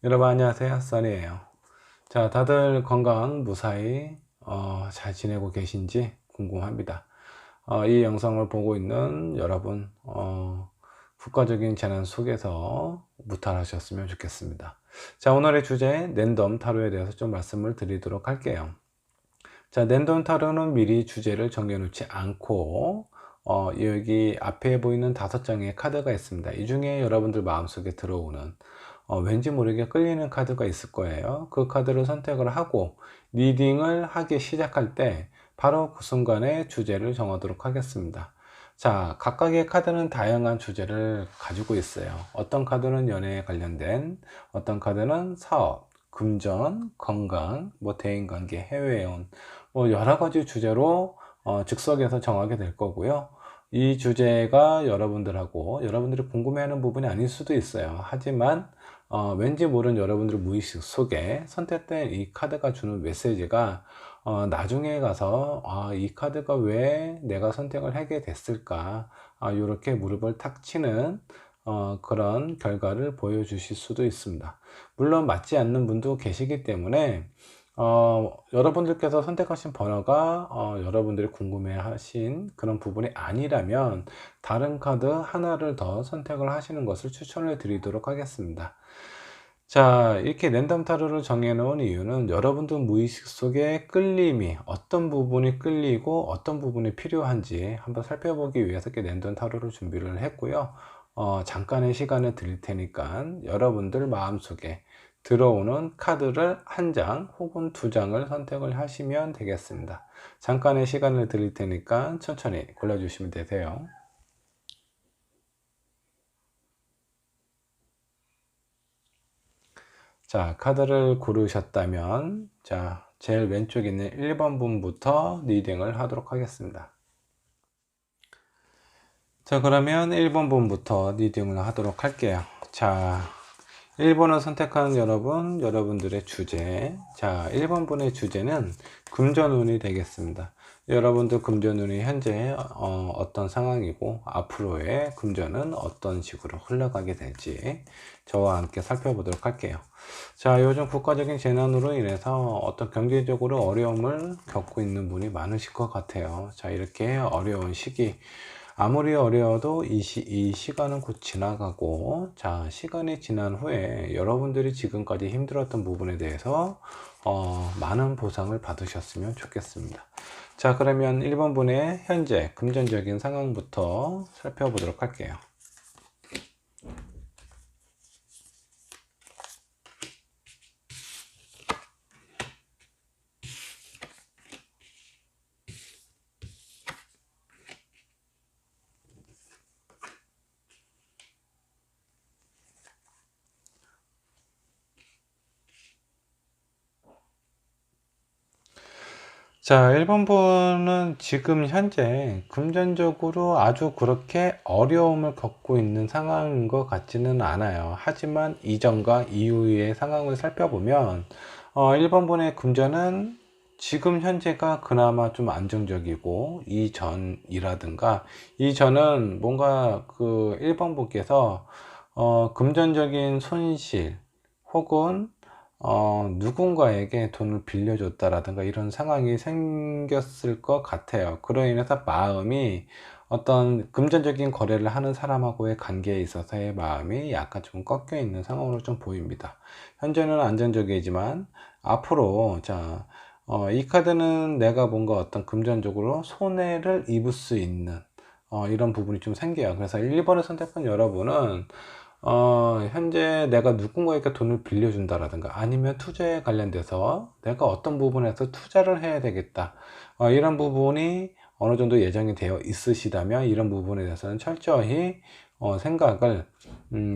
여러분 안녕하세요, 써니에요. 자, 다들 건강 무사히 잘 지내고 계신지 궁금합니다. 이 영상을 보고 있는 여러분, 국가적인 재난 속에서 무탈하셨으면 좋겠습니다. 자, 오늘의 주제 랜덤 타로에 대해서 좀 말씀을 드리도록 할게요. 자, 랜덤 타로는 미리 주제를 정해놓지 않고 여기 앞에 보이는 5장의 카드가 있습니다. 이 중에 여러분들 마음속에 들어오는 왠지 모르게 끌리는 카드가 있을 거예요. 그 카드를 선택을 하고 리딩을 하기 시작할 때 바로 그 순간에 주제를 정하도록 하겠습니다. 자, 각각의 카드는 다양한 주제를 가지고 있어요. 어떤 카드는 연애에 관련된, 어떤 카드는 사업, 금전, 건강, 대인관계, 해외여행, 여러 가지 주제로 즉석에서 정하게 될 거고요. 이 주제가 여러분들이 궁금해하는 부분이 아닐 수도 있어요. 하지만 왠지 모르는 여러분들 무의식 속에 선택된 이 카드가 주는 메시지가 나중에 가서 이 카드가 왜 내가 선택을 하게 됐을까, 이렇게 무릎을 탁 치는 그런 결과를 보여주실 수도 있습니다. 물론 맞지 않는 분도 계시기 때문에 여러분들께서 선택하신 번호가 여러분들이 궁금해 하신 그런 부분이 아니라면 다른 카드 하나를 더 선택을 하시는 것을 추천을 드리도록 하겠습니다. 자, 이렇게 랜덤 타로를 정해 놓은 이유는 여러분들 무의식 속에 끌림이 어떤 부분이 끌리고 어떤 부분이 필요한지 한번 살펴보기 위해서 이렇게 랜덤 타로를 준비를 했고요. 잠깐의 시간을 드릴 테니까 여러분들 마음속에 들어오는 카드를 한 장 혹은 2장을 선택을 하시면 되겠습니다. 잠깐의 시간을 드릴 테니까 천천히 골라주시면 되세요. 자, 카드를 고르셨다면, 자, 제일 왼쪽에 있는 1번 분부터 리딩을 하도록 하겠습니다. 자, 그러면 1번 분부터 리딩을 하도록 할게요. 자, 1번을 선택한 여러분들의 주제. 자, 1번 분의 주제는 금전운이 되겠습니다. 여러분들 금전운이 현재 어떤 상황이고 앞으로의 금전은 어떤 식으로 흘러가게 될지 저와 함께 살펴보도록 할게요. 자, 요즘 국가적인 재난으로 인해서 어떤 경제적으로 어려움을 겪고 있는 분이 많으실 것 같아요. 자, 이렇게 어려운 시기, 아무리 어려워도 이 시간은 곧 지나가고, 자, 시간이 지난 후에 여러분들이 지금까지 힘들었던 부분에 대해서 많은 보상을 받으셨으면 좋겠습니다. 자, 그러면 1번 분의 현재 금전적인 상황부터 살펴보도록 할게요. 자, 1번 분은 지금 현재 금전적으로 아주 그렇게 어려움을 겪고 있는 상황인 것 같지는 않아요. 하지만 이전과 이후의 상황을 살펴보면 1번 분의 금전은 지금 현재가 그나마 좀 안정적이고, 이전이라든가 이전은 뭔가 그 1번 분께서 금전적인 손실 혹은 누군가에게 돈을 빌려줬다라든가 이런 상황이 생겼을 것 같아요. 그로 인해서 마음이 어떤 금전적인 거래를 하는 사람하고의 관계에 있어서의 마음이 약간 좀 꺾여 있는 상황으로 좀 보입니다. 현재는 안정적이지만 앞으로, 자, 이 카드는 내가 뭔가 어떤 금전적으로 손해를 입을 수 있는 이런 부분이 좀 생겨요. 그래서 1번을 선택한 여러분은 현재 내가 누군가에게 돈을 빌려준다라든가 아니면 투자에 관련돼서 내가 어떤 부분에서 투자를 해야 되겠다, 이런 부분이 어느 정도 예정이 되어 있으시다면 이런 부분에 대해서는 철저히 생각을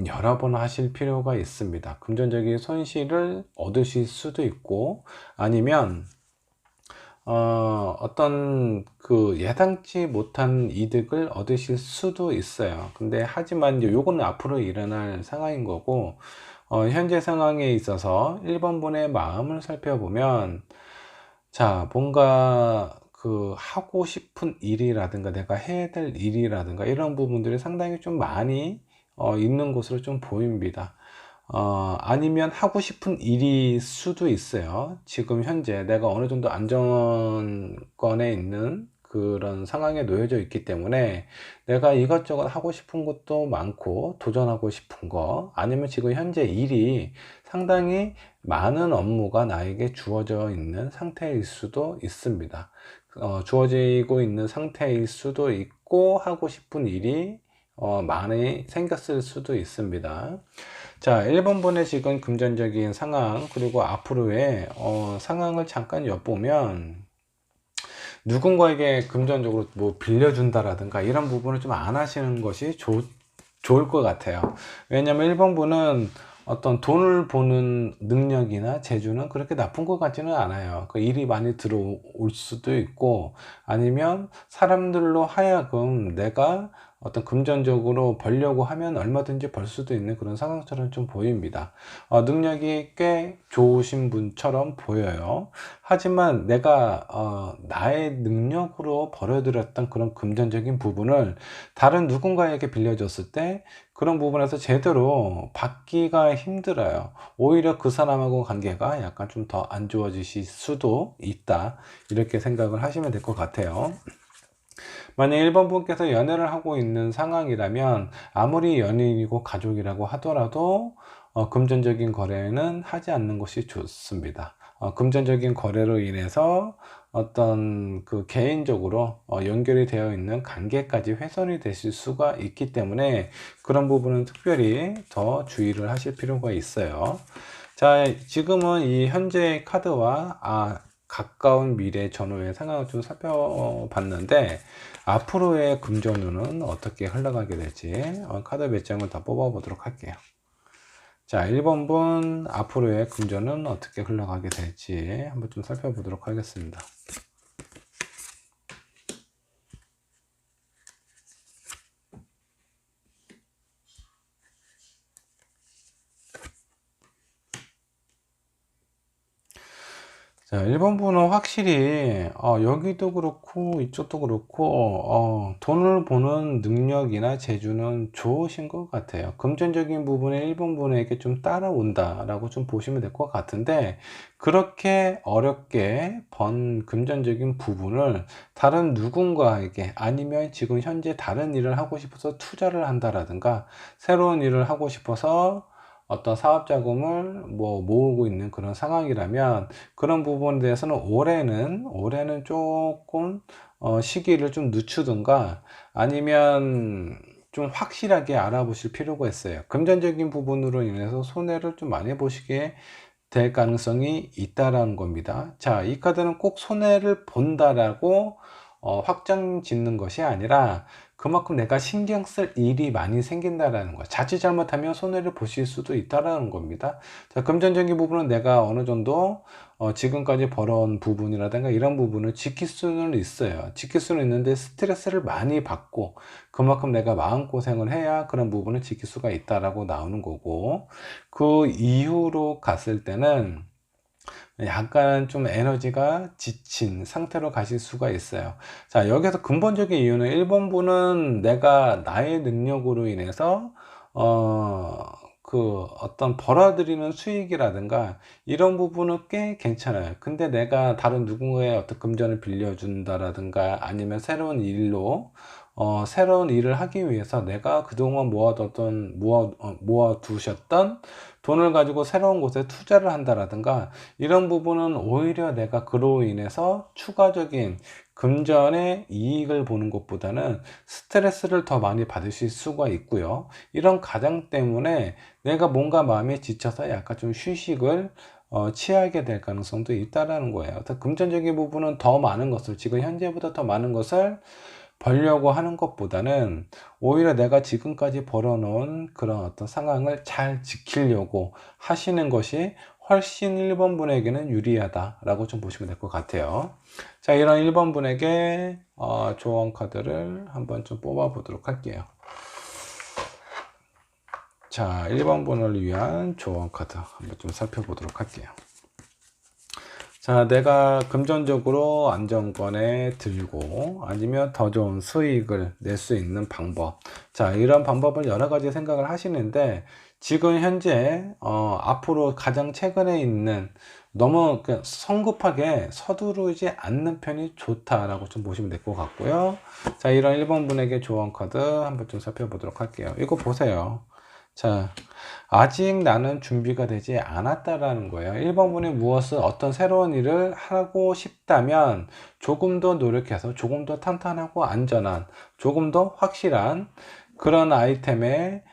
여러 번 하실 필요가 있습니다. 금전적인 손실을 얻으실 수도 있고, 아니면 어떤 그 예상치 못한 이득을 얻으실 수도 있어요. 근데 하지만 이제 요거는 앞으로 일어날 상황인 거고, 현재 상황에 있어서 1번 분의 마음을 살펴보면, 자, 뭔가 그 하고 싶은 일이라든가 내가 해야 될 일이라든가 이런 부분들이 상당히 좀 많이 있는 것으로 좀 보입니다. 아니면 하고 싶은 일일 수도 있어요. 지금 현재 내가 어느 정도 안정권에 있는 그런 상황에 놓여져 있기 때문에 내가 이것저것 하고 싶은 것도 많고 도전하고 싶은 거, 아니면 지금 현재 일이 상당히 많은 업무가 나에게 주어져 있는 상태일 수도 있습니다. 주어지고 있는 상태일 수도 있고 하고 싶은 일이 많이 생겼을 수도 있습니다. 자, 1번분의 지금 금전적인 상황, 그리고 앞으로의 상황을 잠깐 엿보면, 누군가에게 금전적으로 뭐 빌려준다라든가 이런 부분을 좀 안 하시는 것이 좋을 것 같아요. 왜냐면 1번분은 어떤 돈을 버는 능력이나 재주는 그렇게 나쁜 것 같지는 않아요. 그 일이 많이 들어올 수도 있고, 아니면 사람들로 하여금 내가 어떤 금전적으로 벌려고 하면 얼마든지 벌 수도 있는 그런 상황처럼 좀 보입니다. 능력이 꽤 좋으신 분처럼 보여요. 하지만 내가 나의 능력으로 벌어들였던 그런 금전적인 부분을 다른 누군가에게 빌려줬을 때 그런 부분에서 제대로 받기가 힘들어요. 오히려 그 사람하고 관계가 약간 좀 더 안 좋아지실 수도 있다, 이렇게 생각을 하시면 될 것 같아요. 만약 1번 분께서 연애를 하고 있는 상황이라면 아무리 연인이고 가족이라고 하더라도 금전적인 거래는 하지 않는 것이 좋습니다. 금전적인 거래로 인해서 어떤 그 개인적으로 연결이 되어 있는 관계까지 훼손이 되실 수가 있기 때문에 그런 부분은 특별히 더 주의를 하실 필요가 있어요. 자, 지금은 이 현재 카드와 가까운 미래 전후의 상황을 좀 살펴봤는데, 앞으로의 금전운은 어떻게 흘러가게 될지 카드 몇 장을 다 뽑아 보도록 할게요. 자, 1번분 앞으로의 금전은 어떻게 흘러가게 될지 한번 좀 살펴보도록 하겠습니다. 자, 1번분은 확실히 여기도 그렇고 이쪽도 그렇고 돈을 버는 능력이나 재주는 좋으신 것 같아요. 금전적인 부분에 1번분에게 좀 따라온다 라고 좀 보시면 될 것 같은데, 그렇게 어렵게 번 금전적인 부분을 다른 누군가에게, 아니면 지금 현재 다른 일을 하고 싶어서 투자를 한다라든가 새로운 일을 하고 싶어서 어떤 사업 자금을 뭐 모으고 있는 그런 상황이라면, 그런 부분에 대해서는 올해는 조금 시기를 좀 늦추든가, 아니면 좀 확실하게 알아보실 필요가 있어요. 금전적인 부분으로 인해서 손해를 좀 많이 보시게 될 가능성이 있다라는 겁니다. 자, 이 카드는 꼭 손해를 본다라고 확정 짓는 것이 아니라, 그만큼 내가 신경 쓸 일이 많이 생긴다라는 거야. 자칫 잘못하면 손해를 보실 수도 있다라는 겁니다. 자, 금전적인 부분은 내가 어느 정도 지금까지 벌어온 부분이라든가 이런 부분을 지킬 수는 있어요. 지킬 수는 있는데 스트레스를 많이 받고, 그만큼 내가 마음고생을 해야 그런 부분을 지킬 수가 있다라고 나오는 거고, 그 이후로 갔을 때는 약간 좀 에너지가 지친 상태로 가실 수가 있어요. 자, 여기서 근본적인 이유는 1번분은 내가 나의 능력으로 인해서 그 어떤 벌어들이는 수익이라든가 이런 부분은 꽤 괜찮아요. 근데 내가 다른 누군가의 어떤 금전을 빌려준다라든가, 아니면 새로운 일을 하기 위해서 내가 그동안 모아두셨던 돈을 가지고 새로운 곳에 투자를 한다라든가, 이런 부분은 오히려 내가 그로 인해서 추가적인 금전의 이익을 보는 것보다는 스트레스를 더 많이 받으실 수가 있고요. 이런 가정 때문에 내가 뭔가 마음에 지쳐서 약간 좀 휴식을 취하게 될 가능성도 있다라는 거예요. 금전적인 부분은 더 많은 것을, 지금 현재보다 더 많은 것을 벌려고 하는 것보다는 오히려 내가 지금까지 벌어놓은 그런 어떤 상황을 잘 지키려고 하시는 것이 훨씬 1번 분에게는 유리하다라고 좀 보시면 될 것 같아요. 자, 이런 1번 분에게 조언 카드를 한번 좀 뽑아 보도록 할게요. 자, 1번 분을 위한 조언 카드 한번 좀 살펴보도록 할게요. 자, 내가 금전적으로 안정권에 들고 아니면 더 좋은 수익을 낼 수 있는 방법. 자, 이런 방법을 여러 가지 생각을 하시는데 지금 현재 앞으로 가장 최근에 있는 너무 성급하게 서두르지 않는 편이 좋다라고 좀 보시면 될 것 같고요. 자, 이런 1번 분에게 조언 카드 한번 좀 살펴보도록 할게요. 이거 보세요. 자, 아직 나는 준비가 되지 않았다라는 거예요. 1번 분이 무엇을 어떤 새로운 일을 하고 싶다면 조금 더 노력해서 조금 더 탄탄하고 안전한, 조금 더 확실한 그런 아이템에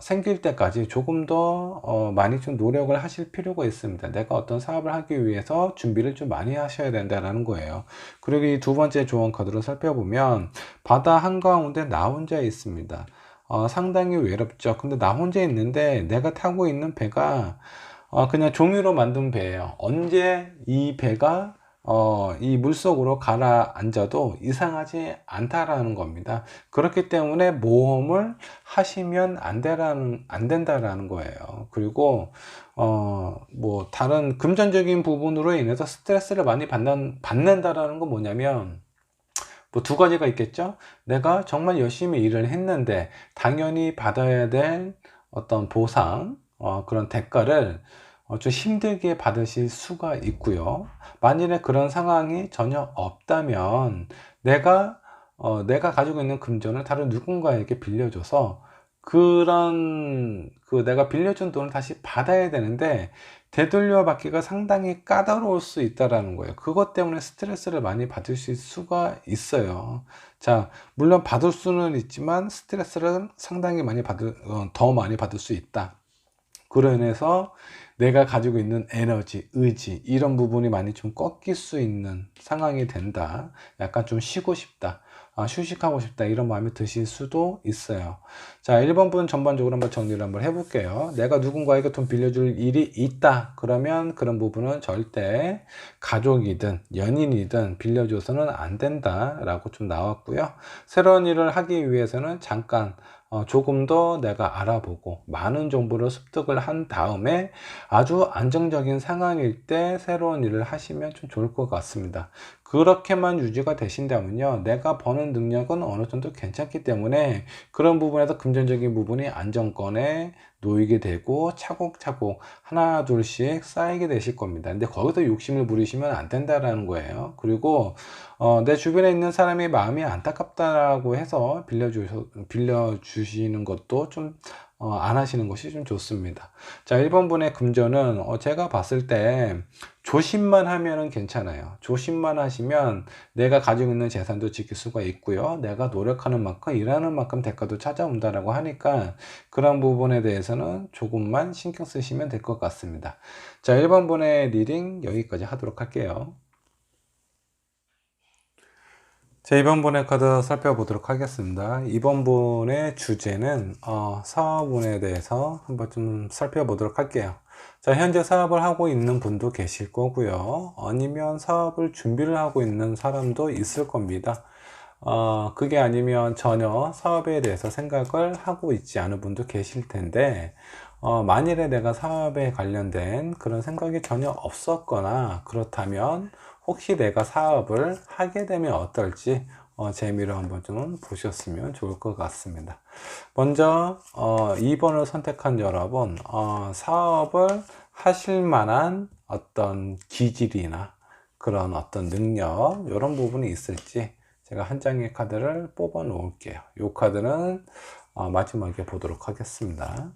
생길 때까지 조금 더 많이 좀 노력을 하실 필요가 있습니다. 내가 어떤 사업을 하기 위해서 준비를 좀 많이 하셔야 된다는 거예요. 그리고 이 두 번째 조언 카드로 살펴보면 바다 한가운데 나 혼자 있습니다. 상당히 외롭죠. 근데 나 혼자 있는데 내가 타고 있는 배가 그냥 종이로 만든 배예요. 언제 이 배가 이 물속으로 가라앉아도 이상하지 않다라는 겁니다. 그렇기 때문에 모험을 하시면 안 된다라는 거예요. 그리고 뭐 다른 금전적인 부분으로 인해서 스트레스를 많이 받는다라는 건 뭐냐면 뭐 두 가지가 있겠죠. 내가 정말 열심히 일을 했는데 당연히 받아야 될 어떤 보상, 그런 대가를 좀 힘들게 받으실 수가 있고요. 만일에 그런 상황이 전혀 없다면 내가 가지고 있는 금전을 다른 누군가에게 빌려줘서 내가 빌려준 돈을 다시 받아야 되는데 되돌려 받기가 상당히 까다로울 수 있다라는 거예요. 그것 때문에 스트레스를 많이 받으실 수가 있어요. 자, 물론 받을 수는 있지만 스트레스를 상당히 더 많이 받을 수 있다. 그로 인해서 내가 가지고 있는 에너지, 의지 이런 부분이 많이 좀 꺾일 수 있는 상황이 된다. 약간 좀 쉬고 싶다. 휴식하고 싶다 이런 마음이 드실 수도 있어요. 자, 1번 분 전반적으로 한번 정리를 한번 해볼게요. 내가 누군가에게 돈 빌려줄 일이 있다 그러면 그런 부분은 절대 가족이든 연인이든 빌려줘서는 안 된다 라고 좀 나왔고요. 새로운 일을 하기 위해서는 잠깐 조금 더 내가 알아보고 많은 정보를 습득을 한 다음에 아주 안정적인 상황일 때 새로운 일을 하시면 좀 좋을 것 같습니다. 그렇게만 유지가 되신다면요, 내가 버는 능력은 어느 정도 괜찮기 때문에 그런 부분에서 금전적인 부분이 안정권에 놓이게 되고 차곡차곡 하나 둘씩 쌓이게 되실 겁니다. 근데 거기서 욕심을 부리시면 안 된다라는 거예요. 그리고 내 주변에 있는 사람이 마음이 안타깝다라고 해서 빌려주시는 것도 좀 안 하시는 것이 좀 좋습니다. 자, 1번 분의 금전은 제가 봤을 때 조심만 하면은 괜찮아요. 조심만 하시면 내가 가지고 있는 재산도 지킬 수가 있고요. 내가 노력하는 만큼 일하는 만큼 대가도 찾아온다라고 하니까 그런 부분에 대해서는 조금만 신경 쓰시면 될 것 같습니다. 자, 1번 분의 리딩 여기까지 하도록 할게요. 자, 이번 분의 카드 살펴보도록 하겠습니다. 이번 분의 주제는 사업운에 대해서 한번 좀 살펴보도록 할게요. 자, 현재 사업을 하고 있는 분도 계실 거고요. 아니면 사업을 준비를 하고 있는 사람도 있을 겁니다. 그게 아니면 전혀 사업에 대해서 생각을 하고 있지 않은 분도 계실 텐데, 만일에 내가 사업에 관련된 그런 생각이 전혀 없었거나 그렇다면 혹시 내가 사업을 하게 되면 어떨지 재미로 한번 좀 보셨으면 좋을 것 같습니다. 먼저 2번을 선택한 여러분, 사업을 하실 만한 어떤 기질이나 그런 어떤 능력 이런 부분이 있을지 제가 한 장의 카드를 뽑아 놓을게요. 이 카드는 마지막에 보도록 하겠습니다.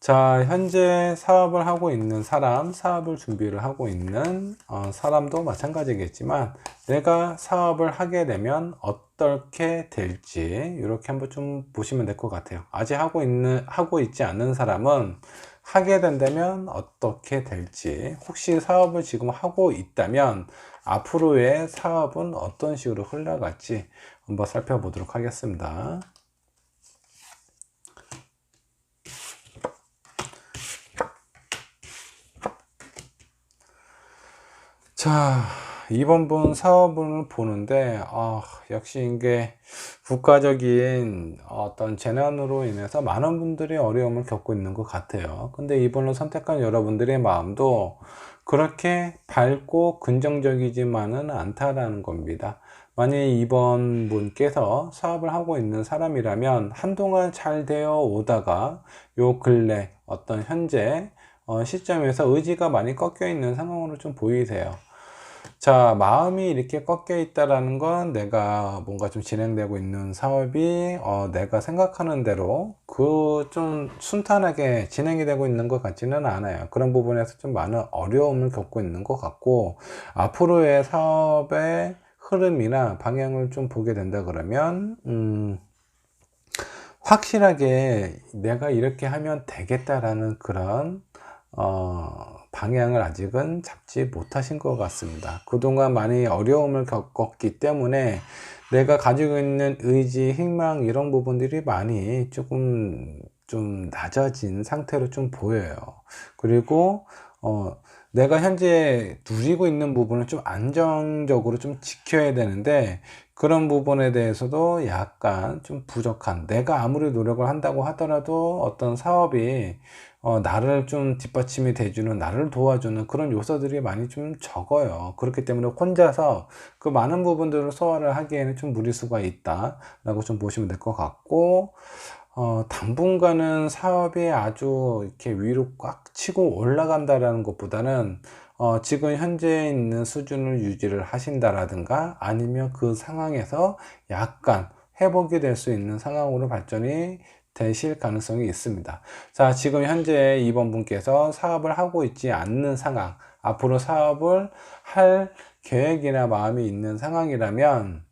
자, 현재 사업을 하고 있는 사람, 사업을 준비를 하고 있는 사람도 마찬가지겠지만 내가 사업을 하게 되면 어떻게 될지 이렇게 한번 좀 보시면 될 것 같아요. 아직 하고 있지 않는 사람은 하게 된다면 어떻게 될지, 혹시 사업을 지금 하고 있다면 앞으로의 사업은 어떤 식으로 흘러갈지 한번 살펴보도록 하겠습니다. 자, 이번 분 사업을 보는데 역시 이게 국가적인 어떤 재난으로 인해서 많은 분들이 어려움을 겪고 있는 것 같아요. 근데 이번을 선택한 여러분들의 마음도 그렇게 밝고 긍정적이지만은 않다라는 겁니다. 만약에 이번 분께서 사업을 하고 있는 사람이라면 한동안 잘 되어 오다가 요 근래 어떤 현재 시점에서 의지가 많이 꺾여 있는 상황으로 좀 보이세요. 자, 마음이 이렇게 꺾여 있다라는 건 내가 뭔가 좀 진행되고 있는 사업이 내가 생각하는 대로 그 좀 순탄하게 진행이 되고 있는 것 같지는 않아요. 그런 부분에서 좀 많은 어려움을 겪고 있는 것 같고, 앞으로의 사업의 흐름이나 방향을 좀 보게 된다 그러면 확실하게 내가 이렇게 하면 되겠다라는 그런 방향을 아직은 잡지 못하신 것 같습니다. 그동안 많이 어려움을 겪었기 때문에 내가 가지고 있는 의지, 희망 이런 부분들이 많이 조금 좀 낮아진 상태로 좀 보여요. 그리고 내가 현재 누리고 있는 부분을 좀 안정적으로 좀 지켜야 되는데, 그런 부분에 대해서도 약간 좀 부족한, 내가 아무리 노력을 한다고 하더라도 어떤 사업이 나를 좀 뒷받침이 돼주는, 나를 도와주는 그런 요소들이 많이 좀 적어요. 그렇기 때문에 혼자서 그 많은 부분들을 소화를 하기에는 좀 무리수가 있다 라고 좀 보시면 될 것 같고, 당분간은 사업이 아주 이렇게 위로 꽉 치고 올라간다라는 것보다는 지금 현재 있는 수준을 유지를 하신다라든가, 아니면 그 상황에서 약간 회복이 될 수 있는 상황으로 발전이 되실 가능성이 있습니다. 자, 지금 현재 이번 분께서 사업을 하고 있지 않는 상황, 앞으로 사업을 할 계획이나 마음이 있는 상황이라면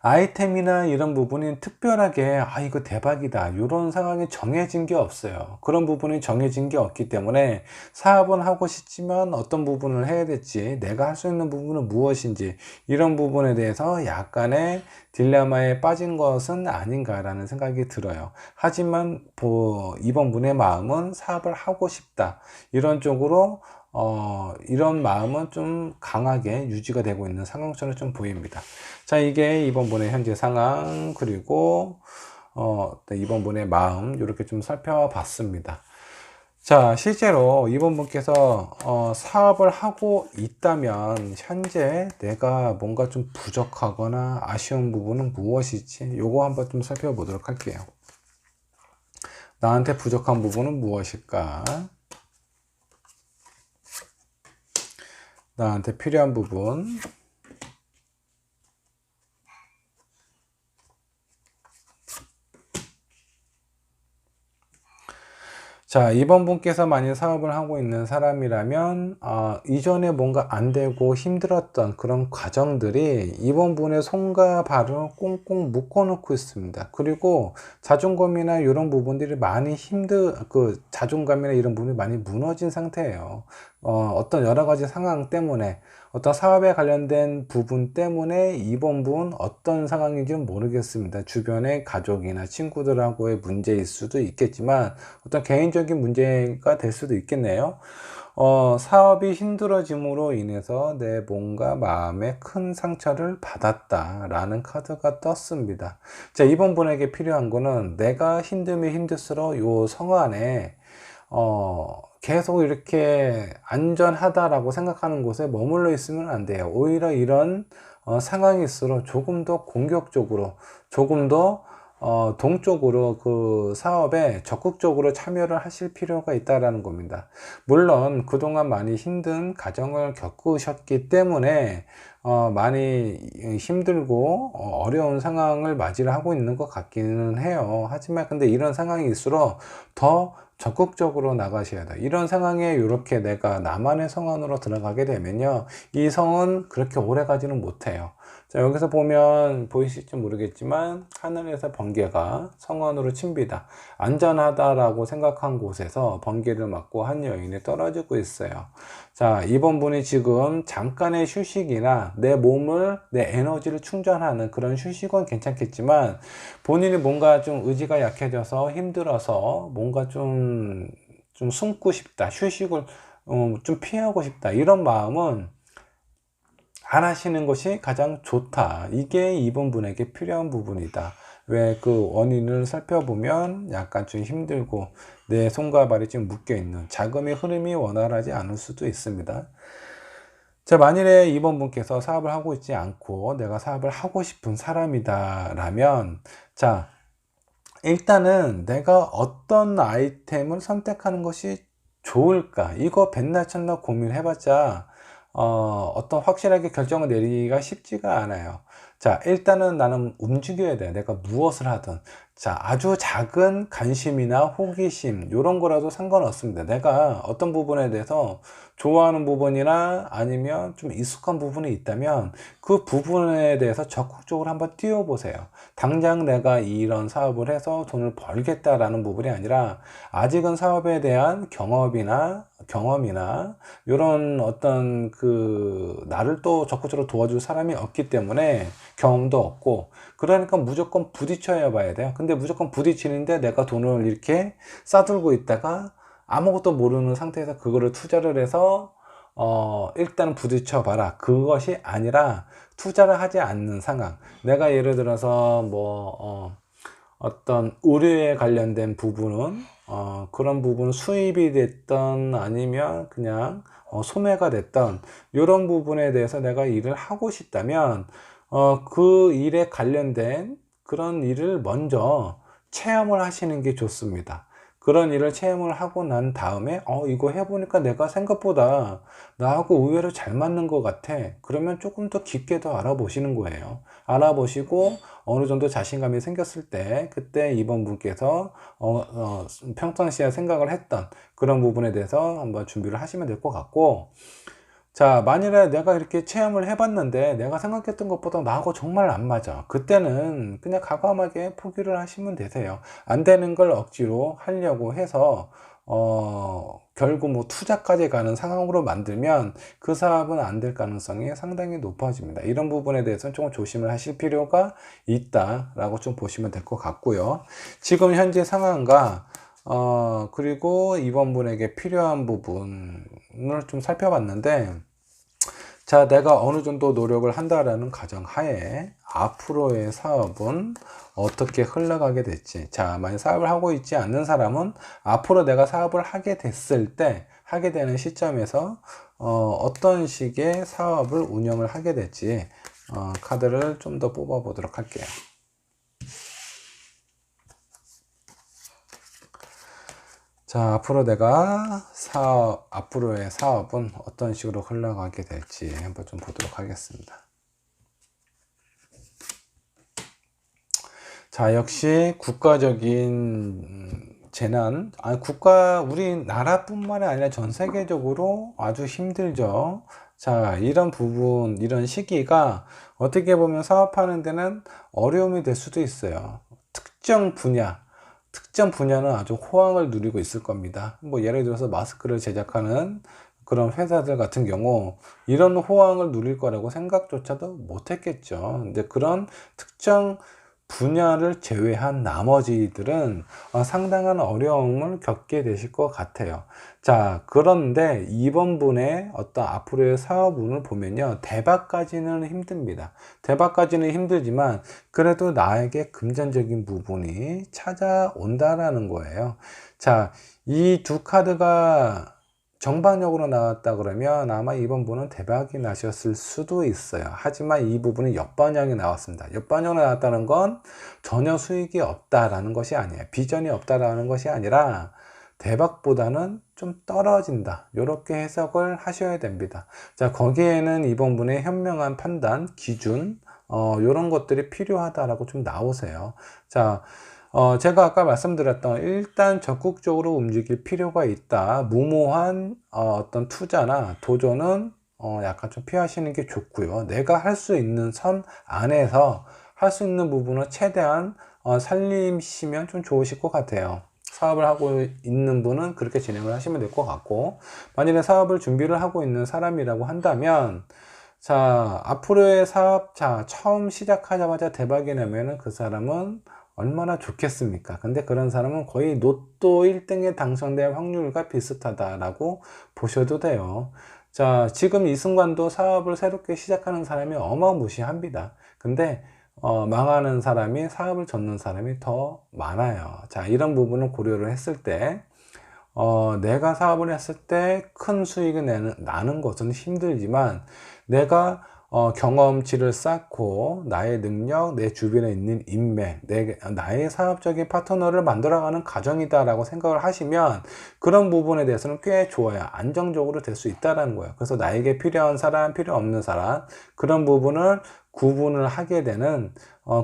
아이템이나 이런 부분이 특별하게 이거 대박이다 이런 상황이 정해진 게 없어요. 그런 부분이 정해진 게 없기 때문에 사업은 하고 싶지만 어떤 부분을 해야 될지, 내가 할 수 있는 부분은 무엇인지, 이런 부분에 대해서 약간의 딜레마에 빠진 것은 아닌가라는 생각이 들어요. 하지만 이번 분의 마음은 사업을 하고 싶다 이런 쪽으로 이런 마음은 좀 강하게 유지가 되고 있는 상황처럼 좀 보입니다. 자, 이게 이번 분의 현재 상황, 그리고 이번 분의 마음, 이렇게 좀 살펴봤습니다. 자, 실제로 이번 분께서 사업을 하고 있다면 현재 내가 뭔가 좀 부족하거나 아쉬운 부분은 무엇이지? 요거 한번 좀 살펴보도록 할게요. 나한테 부족한 부분은 무엇일까? 나한테 필요한 부분. 자, 이번 분께서 만약 사업을 하고 있는 사람이라면 이전에 뭔가 안 되고 힘들었던 그런 과정들이 이번 분의 손과 발을 꽁꽁 묶어 놓고 있습니다. 그리고 자존감이나 이런 부분들이 많이 자존감이나 이런 부분이 많이 무너진 상태예요. 어떤 여러 가지 상황 때문에, 어떤 사업에 관련된 부분 때문에 이번 분 어떤 상황인지는 모르겠습니다. 주변의 가족이나 친구들하고의 문제일 수도 있겠지만 어떤 개인적인 문제가 될 수도 있겠네요. 사업이 힘들어짐으로 인해서 내 몸과 마음에 큰 상처를 받았다라는 카드가 떴습니다. 자, 이번 분에게 필요한 거는 내가 힘들면 힘들수록 요 성안에 계속 이렇게 안전하다라고 생각하는 곳에 머물러 있으면 안 돼요. 오히려 이런 상황일수록 조금 더 공격적으로, 조금 더 동쪽으로 그 사업에 적극적으로 참여를 하실 필요가 있다라는 겁니다. 물론 그동안 많이 힘든 과정을 겪으셨기 때문에 많이 힘들고 어려운 상황을 맞이를 하고 있는 것 같기는 해요. 하지만 근데 이런 상황일수록 더 적극적으로 나가셔야 돼요. 이런 상황에 이렇게 내가 나만의 성안으로 들어가게 되면요, 이 성은 그렇게 오래 가지는 못해요. 자, 여기서 보면 보이실지 모르겠지만 하늘에서 번개가 성안으로 칩니다. 안전하다라고 생각한 곳에서 번개를 맞고 한 여인이 떨어지고 있어요. 자, 이번 분이 지금 잠깐의 휴식이나 내 몸을, 내 에너지를 충전하는 그런 휴식은 괜찮겠지만, 본인이 뭔가 좀 의지가 약해져서 힘들어서 뭔가 좀 숨고 싶다, 휴식을 좀 피하고 싶다, 이런 마음은 안 하시는 것이 가장 좋다. 이게 이번 분에게 필요한 부분이다. 왜 그 원인을 살펴보면 약간 좀 힘들고 내 손과 발이 지금 묶여 있는, 자금의 흐름이 원활하지 않을 수도 있습니다. 자, 만일에 이번 분께서 사업을 하고 있지 않고 내가 사업을 하고 싶은 사람이다 라면, 자, 일단은 내가 어떤 아이템을 선택하는 것이 좋을까, 이거 백날 천날 고민해 봤자 어떤 확실하게 결정을 내리기가 쉽지가 않아요. 자, 일단은 나는 움직여야 돼. 내가 무엇을 하든. 자, 아주 작은 관심이나 호기심 이런 거라도 상관없습니다. 내가 어떤 부분에 대해서 좋아하는 부분이나 아니면 좀 익숙한 부분이 있다면 그 부분에 대해서 적극적으로 한번 뛰어보세요. 당장 내가 이런 사업을 해서 돈을 벌겠다라는 부분이 아니라 아직은 사업에 대한 경험이나 이런 어떤 나를 또 적극적으로 도와줄 사람이 없기 때문에, 경험도 없고, 그러니까 무조건 부딪혀야 봐야 돼요. 근데 무조건 부딪히는데 내가 돈을 이렇게 싸들고 있다가 아무것도 모르는 상태에서 그거를 투자를 해서 일단 부딪혀 봐라, 그것이 아니라 투자를 하지 않는 상황. 내가 예를 들어서 어떤 의료에 관련된 부분은 그런 부분 수입이 됐던 아니면 그냥 소매가 됐던 이런 부분에 대해서 내가 일을 하고 싶다면 그 일에 관련된 그런 일을 먼저 체험을 하시는 게 좋습니다. 그런 일을 체험을 하고 난 다음에 이거 해보니까 내가 생각보다 나하고 의외로 잘 맞는 것 같아. 그러면 조금 더 깊게 더 알아보시는 거예요. 알아보시고 어느 정도 자신감이 생겼을 때, 그때 이번 분께서 평상시에 생각을 했던 그런 부분에 대해서 한번 준비를 하시면 될 것 같고, 자, 만일에 내가 이렇게 체험을 해봤는데 내가 생각했던 것보다 나하고 정말 안 맞아, 그때는 그냥 과감하게 포기를 하시면 되세요. 안 되는 걸 억지로 하려고 해서 결국 뭐 투자까지 가는 상황으로 만들면 그 사업은 안 될 가능성이 상당히 높아집니다. 이런 부분에 대해서는 조금 조심을 하실 필요가 있다라고 좀 보시면 될 것 같고요. 지금 현재 상황과 그리고 이번 분에게 필요한 부분을 좀 살펴봤는데, 자, 내가 어느 정도 노력을 한다라는 가정하에 앞으로의 사업은 어떻게 흘러가게 될지. 자, 만약 사업을 하고 있지 않는 사람은 앞으로 내가 사업을 하게 됐을 때, 하게 되는 시점에서 어떤 식의 사업을 운영을 하게 될지 카드를 좀 더 뽑아 보도록 할게요. 자, 앞으로 앞으로의 사업은 어떤 식으로 흘러가게 될지 한번 좀 보도록 하겠습니다. 자, 역시 국가적인 재난, 우리나라뿐만이 아니라 전 세계적으로 아주 힘들죠. 자, 이런 부분, 이런 시기가 어떻게 보면 사업하는 데는 어려움이 될 수도 있어요. 특정 분야는 아주 호황을 누리고 있을 겁니다. 뭐 예를 들어서 마스크를 제작하는 그런 회사들 같은 경우 이런 호황을 누릴 거라고 생각조차도 못 했겠죠. 근데 그런 특정 분야를 제외한 나머지들은 상당한 어려움을 겪게 되실 것 같아요. 자, 그런데 이번 분의 어떤 앞으로의 사업운을 보면요, 대박까지는 힘듭니다. 대박까지는 힘들지만 그래도 나에게 금전적인 부분이 찾아온다라는 거예요. 자, 이 두 카드가 정반역으로 나왔다 그러면 아마 이번 분은 대박이 나셨을 수도 있어요. 하지만 이 부분은 역반영이 나왔습니다. 역반영이 나왔다는 건 전혀 수익이 없다라는 것이 아니에요. 비전이 없다라는 것이 아니라 대박보다는 좀 떨어진다, 이렇게 해석을 하셔야 됩니다. 자, 거기에는 이번 분의 현명한 판단, 기준 이런 것들이 필요하다라고 좀 나오세요. 자, 제가 아까 말씀드렸던 일단 적극적으로 움직일 필요가 있다. 무모한 어떤 투자나 도전은 약간 좀 피하시는 게 좋고요. 내가 할 수 있는 선 안에서 할 수 있는 부분을 최대한 살리시면 좀 좋으실 것 같아요. 사업을 하고 있는 분은 그렇게 진행을 하시면 될 것 같고, 만약에 사업을 준비를 하고 있는 사람이라고 한다면, 자, 앞으로의 사업, 자, 처음 시작하자마자 대박이 나면은 그 사람은 얼마나 좋겠습니까? 근데 그런 사람은 거의 로또 1등에 당첨될 확률과 비슷하다라고 보셔도 돼요. 자, 지금 이 순간도 사업을 새롭게 시작하는 사람이 어마무시합니다. 근데 망하는 사람이, 사업을 접는 사람이 더 많아요. 자, 이런 부분을 고려를 했을 때 내가 사업을 했을 때 큰 수익이 나는 것은 힘들지만 내가 경험치를 쌓고 나의 능력, 내 주변에 있는 인맥, 나의 사업적인 파트너를 만들어가는 과정이다 라고 생각을 하시면 그런 부분에 대해서는 꽤 좋아요. 안정적으로 될 수 있다는 거예요. 그래서 나에게 필요한 사람, 필요 없는 사람, 그런 부분을 구분을 하게 되는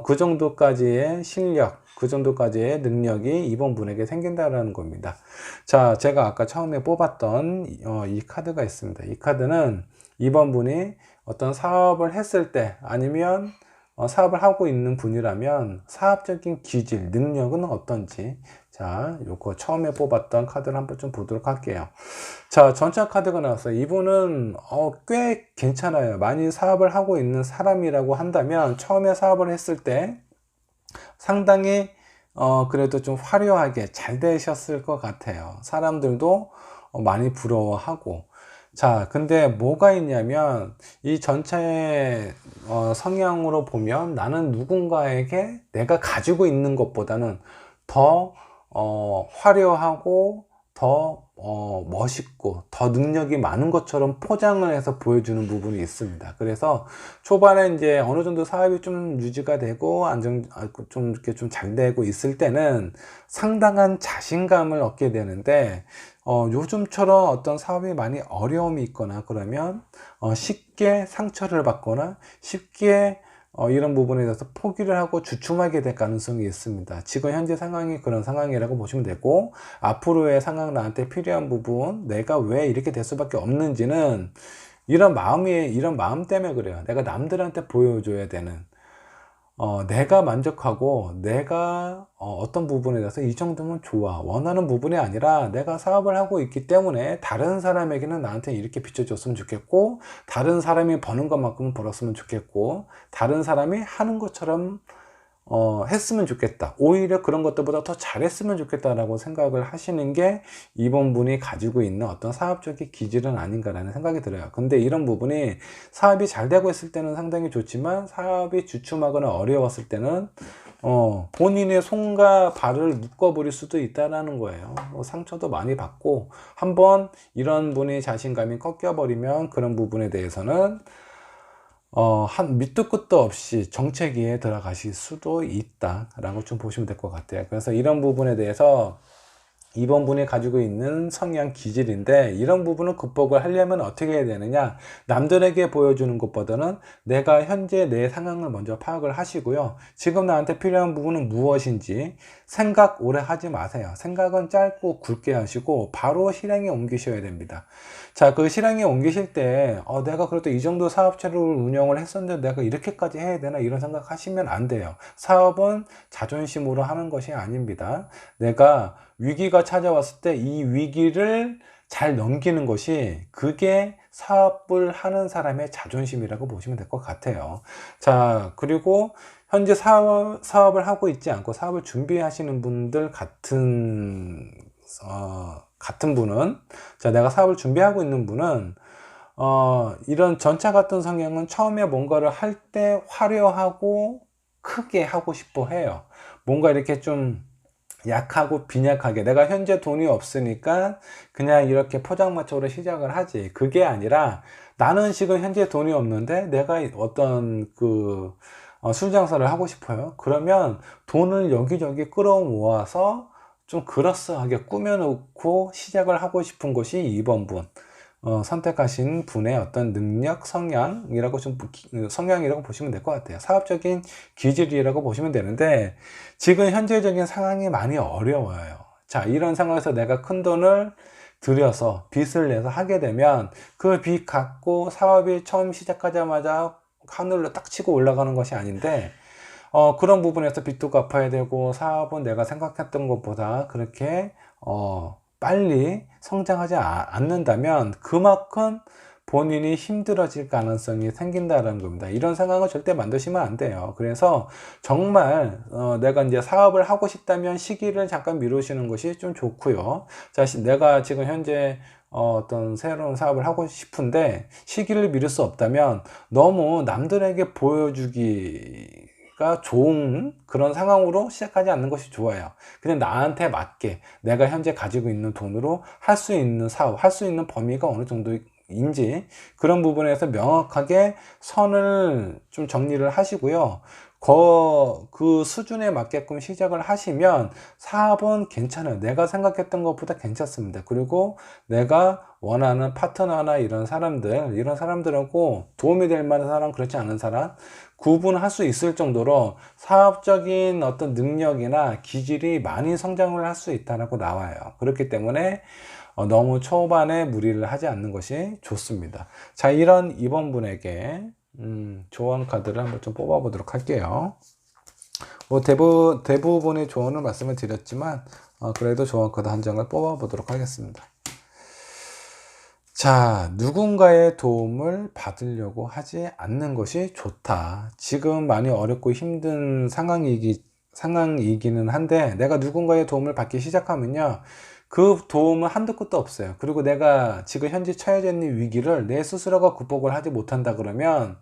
그 정도까지의 실력, 그 정도까지의 능력이 이번 분에게 생긴다는 겁니다. 자, 제가 아까 처음에 뽑았던 이 카드가 있습니다. 이 카드는 이번 분이 어떤 사업을 했을 때 아니면 사업을 하고 있는 분이라면 사업적인 기질, 능력은 어떤지, 자, 요거 처음에 뽑았던 카드를 한번 좀 보도록 할게요. 자, 전차 카드가 나왔어요. 이분은 꽤 괜찮아요. 많이 사업을 하고 있는 사람이라고 한다면 처음에 사업을 했을 때 상당히 그래도 좀 화려하게 잘 되셨을 것 같아요. 사람들도 많이 부러워하고. 자, 근데 뭐가 있냐면 이 전체의 성향으로 보면 나는 누군가에게 내가 가지고 있는 것보다는 더 화려하고 더 멋있고 더 능력이 많은 것처럼 포장을 해서 보여주는 부분이 있습니다. 그래서 초반에 이제 어느 정도 사업이 좀 유지가 되고 좀 이렇게 좀 잘 되고 있을 때는 상당한 자신감을 얻게 되는데 요즘처럼 어떤 사업이 많이 어려움이 있거나 그러면 쉽게 상처를 받거나 쉽게 이런 부분에 대해서 포기를 하고 주춤하게 될 가능성이 있습니다. 지금 현재 상황이 그런 상황이라고 보시면 되고, 앞으로의 상황, 나한테 필요한 부분, 내가 왜 이렇게 될 수밖에 없는지는 이런 마음 때문에 그래요. 내가 남들한테 보여줘야 되는, 내가 만족하고 내가 어떤 부분에 대해서 이 정도면 좋아, 원하는 부분이 아니라 내가 사업을 하고 있기 때문에 다른 사람에게는 나한테 이렇게 비춰줬으면 좋겠고, 다른 사람이 버는 것만큼은 벌었으면 좋겠고, 다른 사람이 하는 것처럼 했으면 좋겠다, 오히려 그런 것들보다 더 잘했으면 좋겠다라고 생각을 하시는 게 이번 분이 가지고 있는 어떤 사업적인 기질은 아닌가라는 생각이 들어요. 근데 이런 부분이 사업이 잘 되고 있을 때는 상당히 좋지만 사업이 주춤하거나 어려웠을 때는 본인의 손과 발을 묶어버릴 수도 있다라는 거예요. 상처도 많이 받고, 한번 이런 분의 자신감이 꺾여버리면 그런 부분에 대해서는 밑도 끝도 없이 정체기에 들어가실 수도 있다라고 좀 보시면 될 것 같아요. 그래서 이런 부분에 대해서 이번 분이 가지고 있는 성향 기질인데, 이런 부분을 극복을 하려면 어떻게 해야 되느냐, 남들에게 보여주는 것보다는 내가 현재 내 상황을 먼저 파악을 하시고요, 지금 나한테 필요한 부분은 무엇인지 생각 오래 하지 마세요. 생각은 짧고 굵게 하시고 바로 실행에 옮기셔야 됩니다. 자, 그 실행에 옮기실 때 내가 그래도 이 정도 사업체를 운영을 했었는데 내가 이렇게까지 해야 되나, 이런 생각 하시면 안 돼요. 사업은 자존심으로 하는 것이 아닙니다. 내가 위기가 찾아왔을 때 이 위기를 잘 넘기는 것이, 그게 사업을 하는 사람의 자존심이라고 보시면 될 것 같아요. 자, 그리고 현재 사업을 하고 있지 않고 사업을 준비하시는 분들 같은 분은, 자, 내가 사업을 준비하고 있는 분은 이런 전차 같은 성향은 처음에 뭔가를 할 때 화려하고 크게 하고 싶어 해요. 뭔가 이렇게 좀 약하고 빈약하게, 내가 현재 돈이 없으니까 그냥 이렇게 포장마차로 시작을 하지, 그게 아니라 나는 지금 현재 돈이 없는데 내가 어떤 술 장사를 하고 싶어요. 그러면 돈을 여기저기 끌어모아서 좀 그럴싸하게 꾸며놓고 시작을 하고 싶은 것이 2번 분 선택하신 분의 어떤 능력, 성향이라고 보시면 될 것 같아요. 사업적인 기질이라고 보시면 되는데, 지금 현재적인 상황이 많이 어려워요. 자, 이런 상황에서 내가 큰 돈을 들여서 빚을 내서 하게 되면 그 빚 갖고 사업이 처음 시작하자마자 하늘로 딱 치고 올라가는 것이 아닌데, 그런 부분에서 빚도 갚아야 되고 사업은 내가 생각했던 것보다 그렇게 빨리 성장하지 않는다면 그만큼 본인이 힘들어질 가능성이 생긴다는 겁니다. 이런 상황을 절대 만드시면 안 돼요. 그래서 정말 내가 이제 사업을 하고 싶다면 시기를 잠깐 미루시는 것이 좀 좋고요. 자, 내가 지금 현재 어떤 새로운 사업을 하고 싶은데 시기를 미룰 수 없다면 너무 남들에게 보여주기가 좋은 그런 상황으로 시작하지 않는 것이 좋아요. 그냥 나한테 맞게 내가 현재 가지고 있는 돈으로 할 수 있는 사업, 할 수 있는 범위가 어느 정도인지 그런 부분에서 명확하게 선을 좀 정리를 하시고요. 그 수준에 맞게끔 시작을 하시면 사업은 괜찮아요. 내가 생각했던 것보다 괜찮습니다. 그리고 내가 원하는 파트너나 이런 사람들하고 도움이 될 만한 사람, 그렇지 않은 사람 구분할 수 있을 정도로 사업적인 어떤 능력이나 기질이 많이 성장을 할 수 있다고 나와요. 그렇기 때문에 너무 초반에 무리를 하지 않는 것이 좋습니다. 자, 이런 2번 분에게 조언 카드를 한번 좀 뽑아 보도록 할게요. 뭐 대부분의 조언을 말씀을 드렸지만 그래도 조언 카드 한 장을 뽑아 보도록 하겠습니다. 자, 누군가의 도움을 받으려고 하지 않는 것이 좋다. 지금 많이 어렵고 힘든 상황이기는 한데 내가 누군가의 도움을 받기 시작하면요, 그 도움은 한도 끝도 없어요. 그리고 내가 지금 현재 처해져 있는 위기를 내 스스로가 극복을 하지 못한다 그러면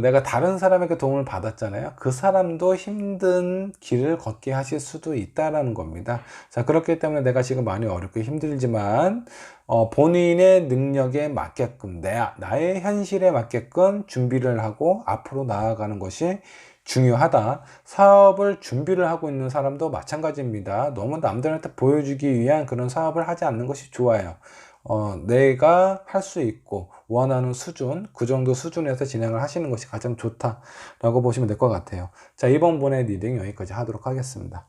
내가 다른 사람에게 도움을 받았잖아요. 그 사람도 힘든 길을 걷게 하실 수도 있다라는 겁니다. 자, 그렇기 때문에 내가 지금 많이 어렵고 힘들지만 본인의 능력에 맞게끔 나의 현실에 맞게끔 준비를 하고 앞으로 나아가는 것이 중요하다. 사업을 준비를 하고 있는 사람도 마찬가지입니다. 너무 남들한테 보여주기 위한 그런 사업을 하지 않는 것이 좋아요. 내가 할 수 있고 원하는 수준, 그 정도 수준에서 진행을 하시는 것이 가장 좋다라고 보시면 될 것 같아요. 자, 이번 분의 리딩 여기까지 하도록 하겠습니다.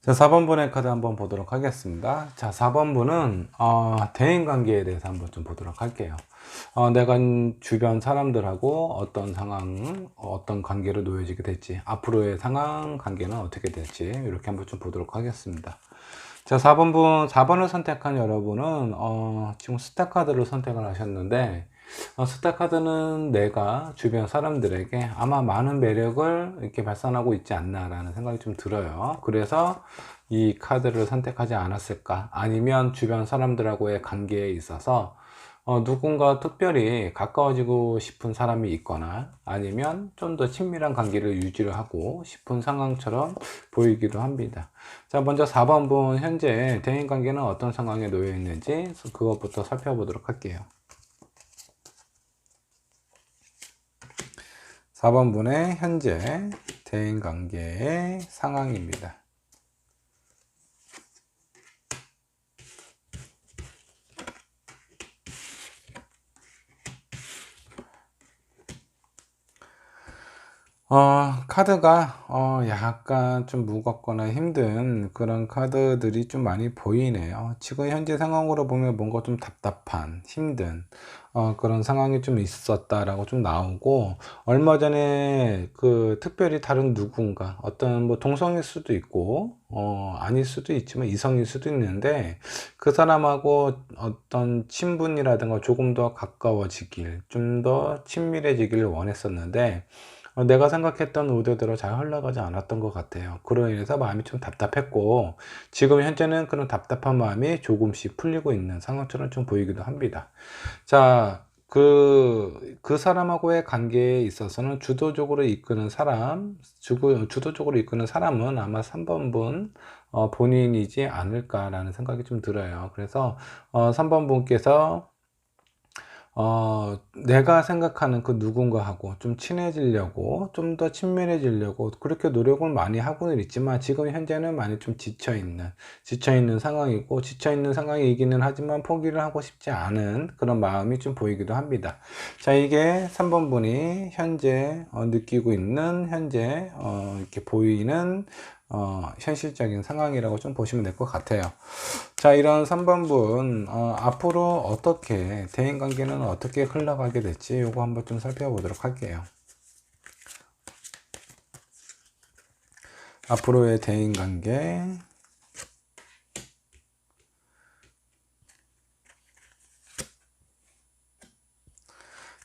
자, 4번 분의 카드 한번 보도록 하겠습니다. 자, 4번 분은 대인관계에 대해서 한번 좀 보도록 할게요. 내가 주변 사람들하고 어떤 상황, 어떤 관계로 놓여지게 될지, 앞으로의 상황, 관계는 어떻게 될지 이렇게 한번 좀 보도록 하겠습니다. 자, 4번을 선택한 여러분은 지금 스타 카드를 선택을 하셨는데 스타 카드는 내가 주변 사람들에게 아마 많은 매력을 이렇게 발산하고 있지 않나 라는 생각이 좀 들어요. 그래서 이 카드를 선택하지 않았을까, 아니면 주변 사람들하고의 관계에 있어서 누군가 특별히 가까워지고 싶은 사람이 있거나 아니면 좀 더 친밀한 관계를 유지를 하고 싶은 상황처럼 보이기도 합니다. 자, 먼저 4번 분 현재 대인관계는 어떤 상황에 놓여 있는지 그것부터 살펴보도록 할게요. 4번 분의 현재 대인관계의 상황입니다. 카드가 약간 좀 무겁거나 힘든 그런 카드들이 좀 많이 보이네요. 지금 현재 상황으로 보면 뭔가 좀 답답한, 힘든 그런 상황이 좀 있었다라고 좀 나오고, 얼마 전에 특별히 다른 누군가, 어떤 뭐 동성일 수도 있고 아닐 수도 있지만 이성일 수도 있는데, 그 사람하고 어떤 친분이라든가 조금 더 가까워지길, 좀 더 친밀해지기를 원했었는데 내가 생각했던 의도대로 잘 흘러가지 않았던 것 같아요. 그로 인해서 마음이 좀 답답했고, 지금 현재는 그런 답답한 마음이 조금씩 풀리고 있는 상황처럼 좀 보이기도 합니다. 자, 그 사람하고의 관계에 있어서는 주도적으로 이끄는 사람은 아마 3번 분 본인이지 않을까라는 생각이 좀 들어요. 그래서 3번 분께서 내가 생각하는 그 누군가하고 좀 친해지려고, 좀 더 친밀해지려고 그렇게 노력을 많이 하고는 있지만 지금 현재는 많이 좀 지쳐있는 상황이고, 지쳐있는 상황이기는 하지만 포기를 하고 싶지 않은 그런 마음이 좀 보이기도 합니다. 자, 이게 3번 분이 현재 느끼고 있는, 현재 이렇게 보이는 현실적인 상황이라고 좀 보시면 될 것 같아요. 자, 이런 3번 분 앞으로 어떻게 대인관계는 어떻게 흘러가게 될지 요거 한번 좀 살펴보도록 할게요. 앞으로의 대인관계.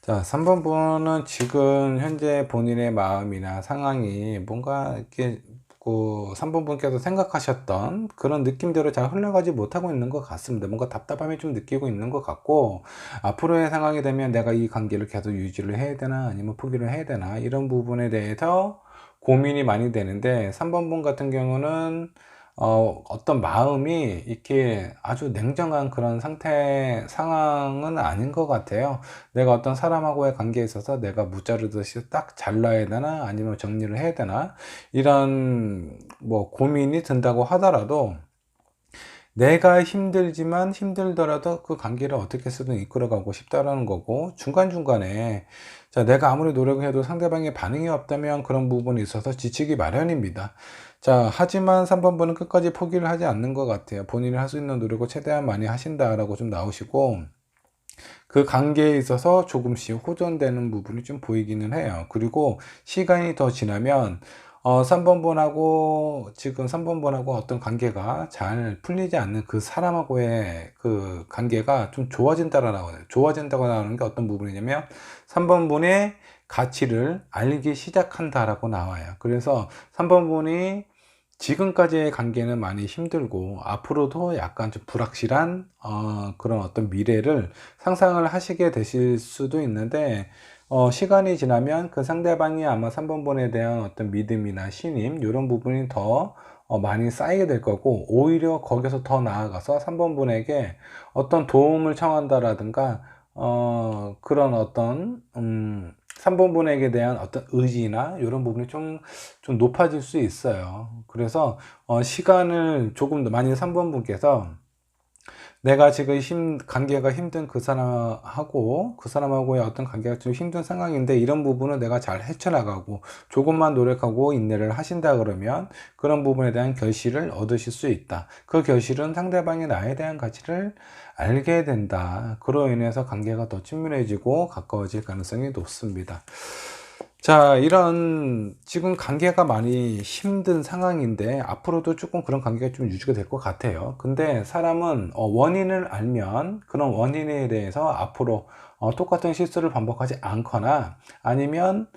자, 3번 분은 지금 현재 본인의 마음이나 상황이 뭔가 이렇게 그 3번 분께서 생각하셨던 그런 느낌대로 잘 흘러가지 못하고 있는 것 같습니다. 뭔가 답답함이 좀 느끼고 있는 것 같고, 앞으로의 상황이 되면 내가 이 관계를 계속 유지를 해야 되나 아니면 포기를 해야 되나, 이런 부분에 대해서 고민이 많이 되는데, 3번 분 같은 경우는 어떤 마음이 이렇게 아주 냉정한 그런 상황은 아닌 것 같아요. 내가 어떤 사람하고의 관계에 있어서 내가 무자르듯이 딱 잘라야 되나 아니면 정리를 해야 되나, 이런 뭐 고민이 든다고 하더라도, 내가 힘들지만 힘들더라도 그 관계를 어떻게 쓰든 이끌어가고 싶다라는 거고, 중간중간에 자, 내가 아무리 노력을 해도 상대방의 반응이 없다면 그런 부분이 있어서 지치기 마련입니다. 자, 하지만 3번 분은 끝까지 포기를 하지 않는 것 같아요. 본인이 할 수 있는 노력을 최대한 많이 하신다라고 좀 나오시고, 그 관계에 있어서 조금씩 호전되는 부분이 좀 보이기는 해요. 그리고 시간이 더 지나면 3번 분하고, 지금 3번 분하고 어떤 관계가 잘 풀리지 않는 그 사람하고의 그 관계가 좀 좋아진다고 나오네요. 좋아진다고 나오는 게 어떤 부분이냐면, 3번 분의 가치를 알기 시작한다라고 나와요. 그래서 3번 분이 지금까지의 관계는 많이 힘들고, 앞으로도 약간 좀 불확실한 그런 어떤 미래를 상상을 하시게 되실 수도 있는데, 시간이 지나면 그 상대방이 아마 3번 분에 대한 어떤 믿음이나 신임, 이런 부분이 더 많이 쌓이게 될 거고, 오히려 거기서 더 나아가서 3번 분에게 어떤 도움을 청한다라든가, 그런 어떤 3번 분에게 대한 어떤 의지나 이런 부분이 좀 높아질 수 있어요. 그래서 시간을 조금 더 많이, 3번 분께서 내가 지금 관계가 힘든 그 사람하고의 어떤 관계가 좀 힘든 상황인데, 이런 부분은 내가 잘 헤쳐나가고 조금만 노력하고 인내를 하신다 그러면 그런 부분에 대한 결실을 얻으실 수 있다. 그 결실은 상대방이 나에 대한 가치를 알게 된다. 그로 인해서 관계가 더 친밀해지고 가까워질 가능성이 높습니다. 자, 이런 지금 관계가 많이 힘든 상황인데, 앞으로도 조금 그런 관계가 좀 유지가 될 것 같아요. 근데 사람은 원인을 알면 그런 원인에 대해서 앞으로 똑같은 실수를 반복하지 않거나, 아니면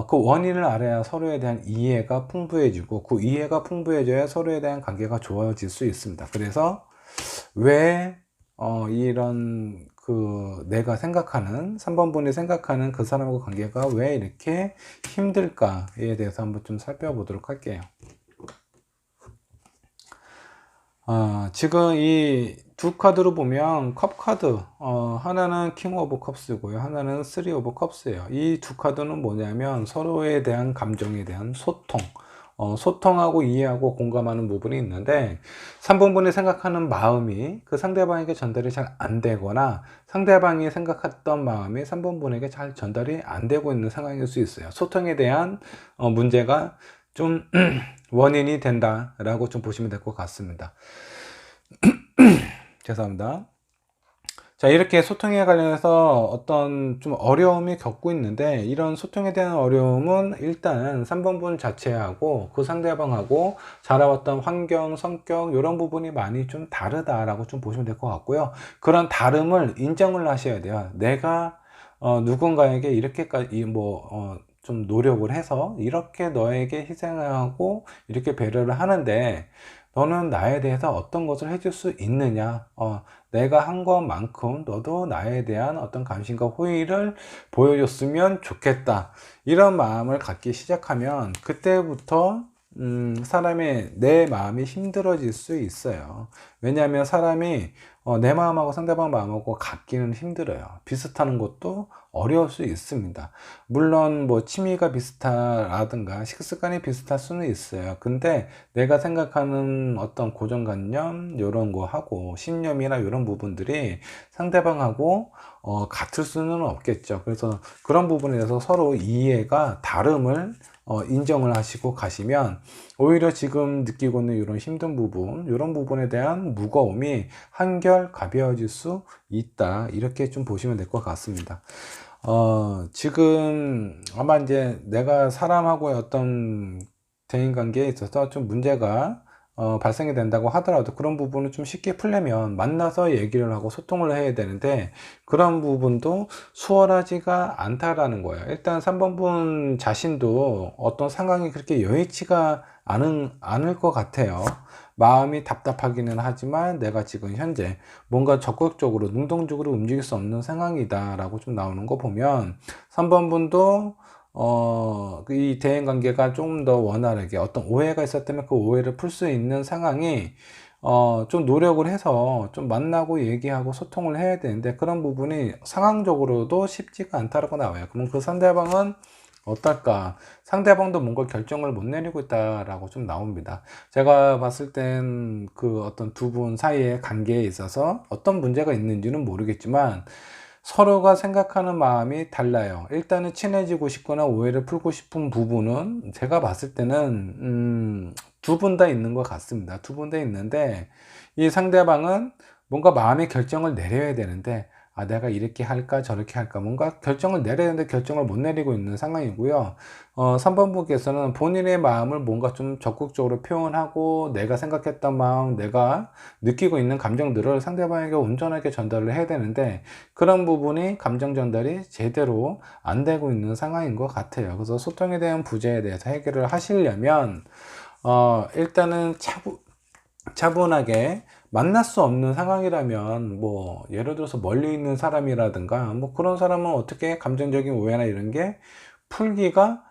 그 원인을 알아야 서로에 대한 이해가 풍부해지고, 그 이해가 풍부해져야 서로에 대한 관계가 좋아질 수 있습니다. 그래서 왜 이런 내가 생각하는, 3번 분이 생각하는 그 사람하고 관계가 왜 이렇게 힘들까에 대해서 한번 좀 살펴보도록 할게요. 지금 이 두 카드로 보면 컵 카드, 하나는 킹 오브 컵스고요, 하나는 쓰리 오브 컵스예요. 이 두 카드는 뭐냐면 서로에 대한 감정에 대한 소통, 소통하고 이해하고 공감하는 부분이 있는데, 3번분이 생각하는 마음이 그 상대방에게 전달이 잘 안 되거나, 상대방이 생각했던 마음이 3번분에게 잘 전달이 안 되고 있는 상황일 수 있어요. 소통에 대한 문제가 좀 원인이 된다라고 좀 보시면 될 것 같습니다. 죄송합니다. 자, 이렇게 소통에 관련해서 어떤 좀 어려움이 겪고 있는데, 이런 소통에 대한 어려움은 일단은 3번분 자체하고 그 상대방하고 자라왔던 환경, 성격, 이런 부분이 많이 좀 다르다라고 좀 보시면 될 것 같고요. 그런 다름을 인정을 하셔야 돼요. 내가 누군가에게 이렇게까지 좀 노력을 해서 이렇게 너에게 희생하고 이렇게 배려를 하는데, 너는 나에 대해서 어떤 것을 해줄 수 있느냐, 내가 한 것만큼 너도 나에 대한 어떤 관심과 호의를 보여줬으면 좋겠다, 이런 마음을 갖기 시작하면 그때부터 내 마음이 힘들어질 수 있어요. 왜냐하면 사람이 내 마음하고 상대방 마음하고 같기는 힘들어요. 비슷하는 것도 어려울 수 있습니다. 물론 뭐 취미가 비슷하라든가 식습관이 비슷할 수는 있어요. 근데 내가 생각하는 어떤 고정관념, 이런 거 하고 신념이나 이런 부분들이 상대방하고 같을 수는 없겠죠. 그래서 그런 부분에 대해서 서로 이해가 다름을 인정을 하시고 가시면, 오히려 지금 느끼고 있는 이런 힘든 부분, 이런 부분에 대한 무거움이 한결 가벼워질 수 있다, 이렇게 좀 보시면 될 것 같습니다. 지금 아마 이제 내가 사람하고의 어떤 대인관계에 있어서 좀 문제가 발생이 된다고 하더라도 그런 부분을 좀 쉽게 풀려면 만나서 얘기를 하고 소통을 해야 되는데 그런 부분도 수월하지가 않다라는 거예요. 일단 3번 분 자신도 어떤 상황이 그렇게 여의치가 않을 것 같아요. 마음이 답답하기는 하지만 내가 지금 현재 뭔가 적극적으로 능동적으로 움직일 수 없는 상황이다 라고 좀 나오는 거 보면 3번 분도 이 대인 관계가 좀 더 원활하게 어떤 오해가 있었다면 그 오해를 풀 수 있는 상황이 좀 노력을 해서 좀 만나고 얘기하고 소통을 해야 되는데 그런 부분이 상황적으로도 쉽지가 않다라고 나와요. 그러면 그 상대방은 어떨까? 상대방도 뭔가 결정을 못 내리고 있다라고 좀 나옵니다. 제가 봤을 땐 그 어떤 두 분 사이의 관계에 있어서 어떤 문제가 있는지는 모르겠지만 서로가 생각하는 마음이 달라요. 일단은 친해지고 싶거나 오해를 풀고 싶은 부분은 제가 봤을 때는 두 분 다 있는 것 같습니다. 두 분 다 있는데 이 상대방은 뭔가 마음의 결정을 내려야 되는데 아 내가 이렇게 할까 저렇게 할까 뭔가 결정을 내려야 되는데 결정을 못 내리고 있는 상황이고요. 3번 분께서는 본인의 마음을 뭔가 좀 적극적으로 표현하고 내가 생각했던 마음 내가 느끼고 있는 감정들을 상대방에게 온전하게 전달을 해야 되는데 그런 부분이 감정 전달이 제대로 안 되고 있는 상황인 것 같아요. 그래서 소통에 대한 부재에 대해서 해결을 하시려면 일단은 차분하게 만날 수 없는 상황이라면 뭐 예를 들어서 멀리 있는 사람이라든가 뭐 그런 사람은 어떻게 감정적인 오해나 이런 게 풀기가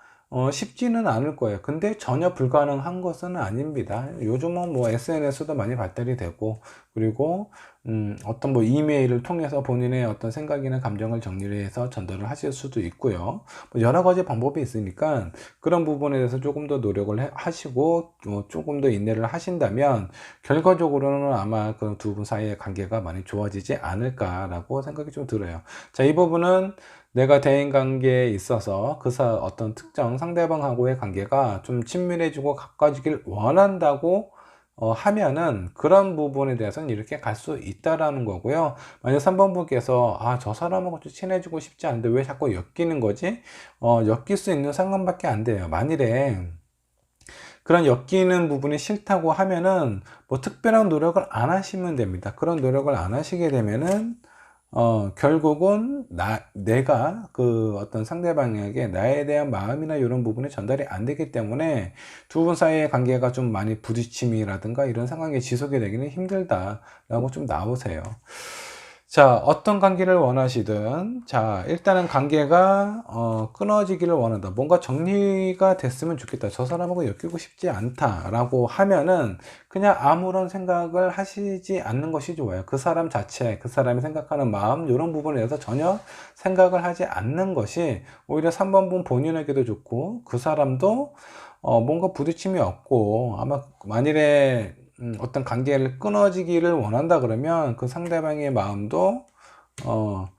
쉽지는 않을 거예요. 근데 전혀 불가능한 것은 아닙니다. 요즘은 뭐 SNS도 많이 발달이 되고 그리고 어떤 뭐 이메일을 통해서 본인의 어떤 생각이나 감정을 정리를 해서 전달을 하실 수도 있고요. 뭐 여러 가지 방법이 있으니까 그런 부분에 대해서 조금 더 노력을 하시고 조금 더 인내를 하신다면 결과적으로는 아마 그 두 분 사이의 관계가 많이 좋아지지 않을까라고 생각이 좀 들어요. 자, 이 부분은 내가 대인 관계에 있어서 어떤 특정 상대방하고의 관계가 좀 친밀해지고 가까워지길 원한다고 하면은 그런 부분에 대해서는 이렇게 갈 수 있다라는 거고요. 만약 3번 분께서 아, 저 사람하고 좀 친해지고 싶지 않은데 왜 자꾸 엮이는 거지? 엮일 수 있는 상황밖에 안 돼요. 만일에 그런 엮이는 부분이 싫다고 하면은 뭐 특별한 노력을 안 하시면 됩니다. 그런 노력을 안 하시게 되면은 결국은 내가 그 어떤 상대방에게 나에 대한 마음이나 이런 부분이 전달이 안 되기 때문에 두 분 사이의 관계가 좀 많이 부딪힘이라든가 이런 상황이 지속이 되기는 힘들다라고 좀 나오세요. 자, 어떤 관계를 원하시든, 자, 일단은 관계가, 끊어지기를 원한다. 뭔가 정리가 됐으면 좋겠다. 저 사람하고 엮이고 싶지 않다라고 하면은 그냥 아무런 생각을 하시지 않는 것이 좋아요. 그 사람 자체, 그 사람이 생각하는 마음, 이런 부분에 대해서 전혀 생각을 하지 않는 것이 오히려 3번 분 본인에게도 좋고, 그 사람도, 뭔가 부딪힘이 없고, 아마 만일에 어떤 관계를 끊어지기를 원한다 그러면 그 상대방의 마음도 어,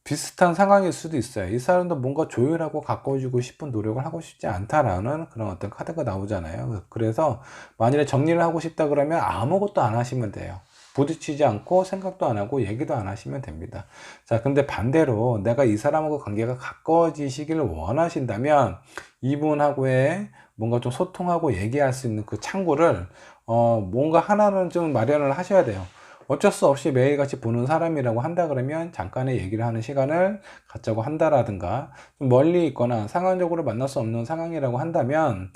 비슷한 상황일 수도 있어요. 이 사람도 뭔가 조율하고 가까워지고 싶은 노력을 하고 싶지 않다라는 그런 어떤 카드가 나오잖아요. 그래서 만일에 정리를 하고 싶다 그러면 아무것도 안 하시면 돼요. 부딪히지 않고 생각도 안 하고 얘기도 안 하시면 됩니다. 자, 근데 반대로 내가 이 사람하고 관계가 가까워지시기를 원하신다면 이분하고의 뭔가 좀 소통하고 얘기할 수 있는 그 창구를 뭔가 하나는 좀 마련을 하셔야 돼요. 어쩔 수 없이 매일같이 보는 사람이라고 한다 그러면 잠깐의 얘기를 하는 시간을 갖자고 한다라든가 좀 멀리 있거나 상황적으로 만날 수 없는 상황이라고 한다면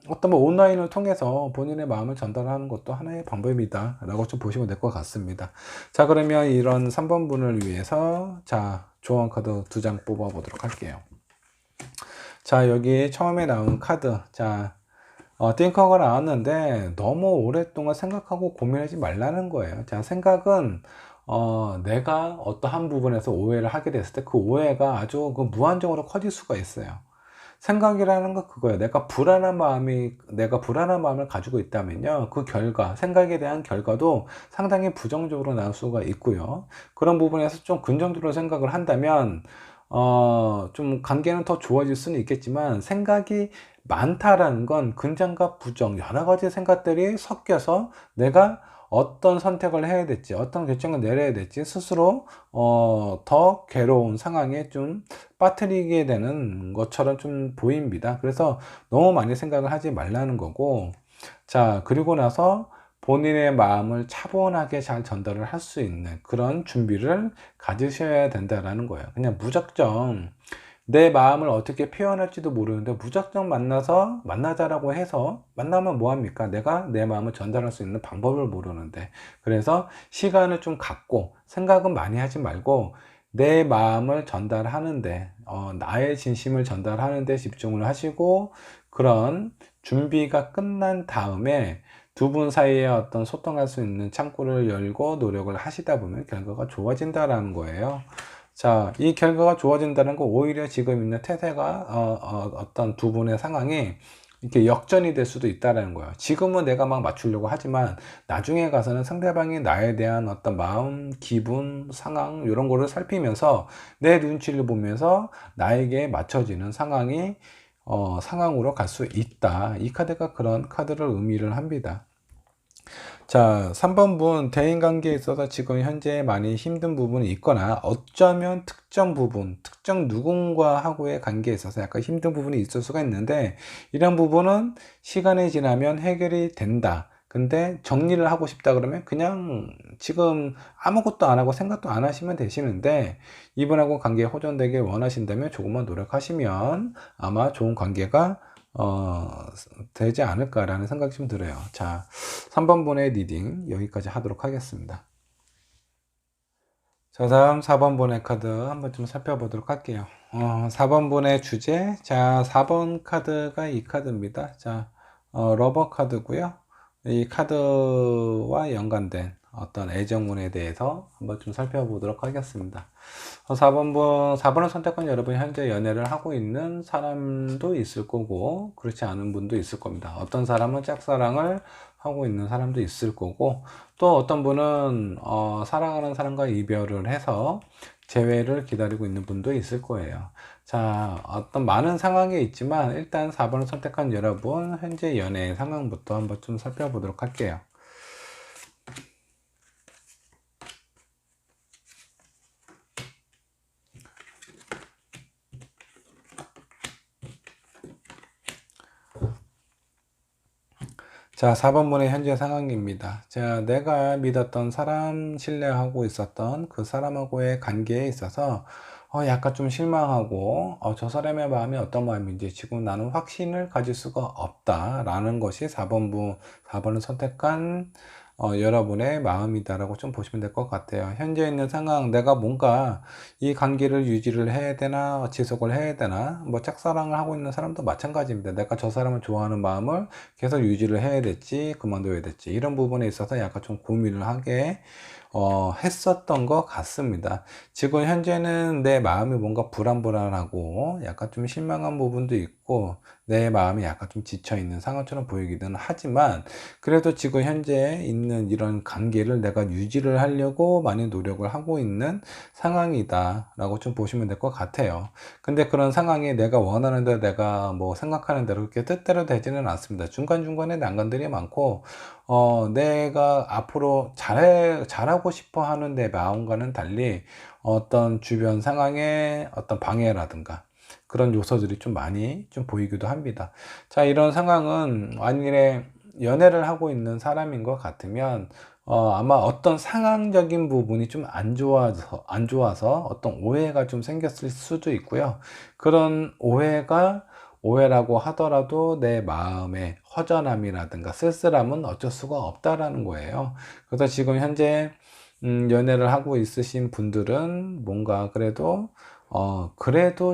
어떤 뭐 온라인을 통해서 본인의 마음을 전달하는 것도 하나의 방법이다 라고 좀 보시면 될 것 같습니다. 자, 그러면 이런 3번 분을 위해서 자, 조언 카드 2장 뽑아 보도록 할게요. 자, 여기 처음에 나온 카드, 자, 띵커가 나왔는데 너무 오랫동안 생각하고 고민하지 말라는 거예요. 자, 생각은 내가 어떠한 부분에서 오해를 하게 됐을 때 그 오해가 아주 그 무한정으로 커질 수가 있어요. 생각이라는 거 그거예요. 내가 불안한 마음을 가지고 있다면요. 그 생각에 대한 결과도 상당히 부정적으로 나올 수가 있고요. 그런 부분에서 좀 긍정적으로 생각을 한다면, 좀 관계는 더 좋아질 수는 있겠지만, 생각이 많다라는 건 긍정과 부정, 여러 가지 생각들이 섞여서 내가 어떤 선택을 해야 될지, 어떤 결정을 내려야 될지 스스로 더 괴로운 상황에 좀 빠뜨리게 되는 것처럼 좀 보입니다. 그래서 너무 많이 생각을 하지 말라는 거고, 자, 그리고 나서 본인의 마음을 차분하게 잘 전달을 할 수 있는 그런 준비를 가지셔야 된다라는 거예요. 그냥 무작정 내 마음을 어떻게 표현할지도 모르는데 무작정 만나자라고 해서 만나면 뭐합니까? 내가 내 마음을 전달할 수 있는 방법을 모르는데. 그래서 시간을 좀 갖고 생각은 많이 하지 말고 내 마음을 전달하는데 나의 진심을 전달하는데 집중을 하시고, 그런 준비가 끝난 다음에 두 분 사이에 어떤 소통할 수 있는 창구를 열고 노력을 하시다 보면 결과가 좋아진다라는 거예요. 자, 이 결과가 좋아진다는 거, 오히려 지금 있는 태세가 어떤 두 분의 상황이 이렇게 역전이 될 수도 있다는 거예요. 지금은 내가 막 맞추려고 하지만 나중에 가서는 상대방이 나에 대한 어떤 마음, 기분, 상황 이런 거를 살피면서 내 눈치를 보면서 나에게 맞춰지는 상황으로 갈 수 있다. 이 카드가 그런 카드를 의미를 합니다. 자, 3번 분, 대인관계에 있어서 지금 현재 많이 힘든 부분이 있거나 어쩌면 특정 부분, 특정 누군가하고의 관계에 있어서 약간 힘든 부분이 있을 수가 있는데, 이런 부분은 시간이 지나면 해결이 된다. 근데 정리를 하고 싶다 그러면 그냥 지금 아무것도 안 하고 생각도 안 하시면 되시는데, 이분하고 관계 호전되길 원하신다면 조금만 노력하시면 아마 좋은 관계가 되지 않을까라는 생각이 좀 들어요. 자, 3번 분의 리딩 여기까지 하도록 하겠습니다. 자, 다음 4번 분의 카드 한번 좀 살펴보도록 할게요. 4번 분의 주제. 자, 4번 카드가 이 카드입니다. 자, 러버 카드고요. 이 카드와 연관된 어떤 애정문에 대해서 한번 좀 살펴보도록 하겠습니다. 4번을 선택한 여러분, 현재 연애를 하고 있는 사람도 있을 거고 그렇지 않은 분도 있을 겁니다. 어떤 사람은 짝사랑을 하고 있는 사람도 있을 거고, 또 어떤 분은 사랑하는 사람과 이별을 해서 재회를 기다리고 있는 분도 있을 거예요. 자, 어떤 많은 상황이 있지만 일단 4번을 선택한 여러분 현재 연애 상황부터 한번 좀 살펴보도록 할게요. 자, 4번분의 현재 상황입니다. 자, 내가 믿었던 사람, 신뢰하고 있었던 그 사람하고의 관계에 있어서 약간 좀 실망하고 저 사람의 마음이 어떤 마음인지 지금 나는 확신을 가질 수가 없다라는 것이 4번을 선택한 여러분의 마음이다라고 좀 보시면 될 것 같아요. 현재 있는 상황, 내가 뭔가 이 관계를 유지를 해야 되나, 지속을 해야 되나, 뭐 짝사랑을 하고 있는 사람도 마찬가지입니다. 내가 저 사람을 좋아하는 마음을 계속 유지를 해야 될지, 그만둬야 될지, 이런 부분에 있어서 약간 좀 고민을 하게 했었던 것 같습니다. 지금 현재는 내 마음이 뭔가 불안불안하고 약간 좀 실망한 부분도 있고 내 마음이 약간 좀 지쳐있는 상황처럼 보이기는 하지만, 그래도 지금 현재 있는 이런 관계를 내가 유지를 하려고 많이 노력을 하고 있는 상황이다 라고 좀 보시면 될 것 같아요. 근데 그런 상황이 내가 원하는 대로, 내가 뭐 생각하는 대로 그렇게 뜻대로 되지는 않습니다. 중간중간에 난관들이 많고 내가 앞으로 잘하고 싶어 하는 내 마음과는 달리 어떤 주변 상황의 어떤 방해라든가 그런 요소들이 좀 많이 좀 보이기도 합니다. 자, 이런 상황은 만일에 연애를 하고 있는 사람인 것 같으면 아마 어떤 상황적인 부분이 좀 안 좋아서 어떤 오해가 좀 생겼을 수도 있고요. 그런 오해라고 하더라도 내 마음의 허전함이라든가 쓸쓸함은 어쩔 수가 없다라는 거예요. 그래서 지금 현재 연애를 하고 있으신 분들은 뭔가 그래도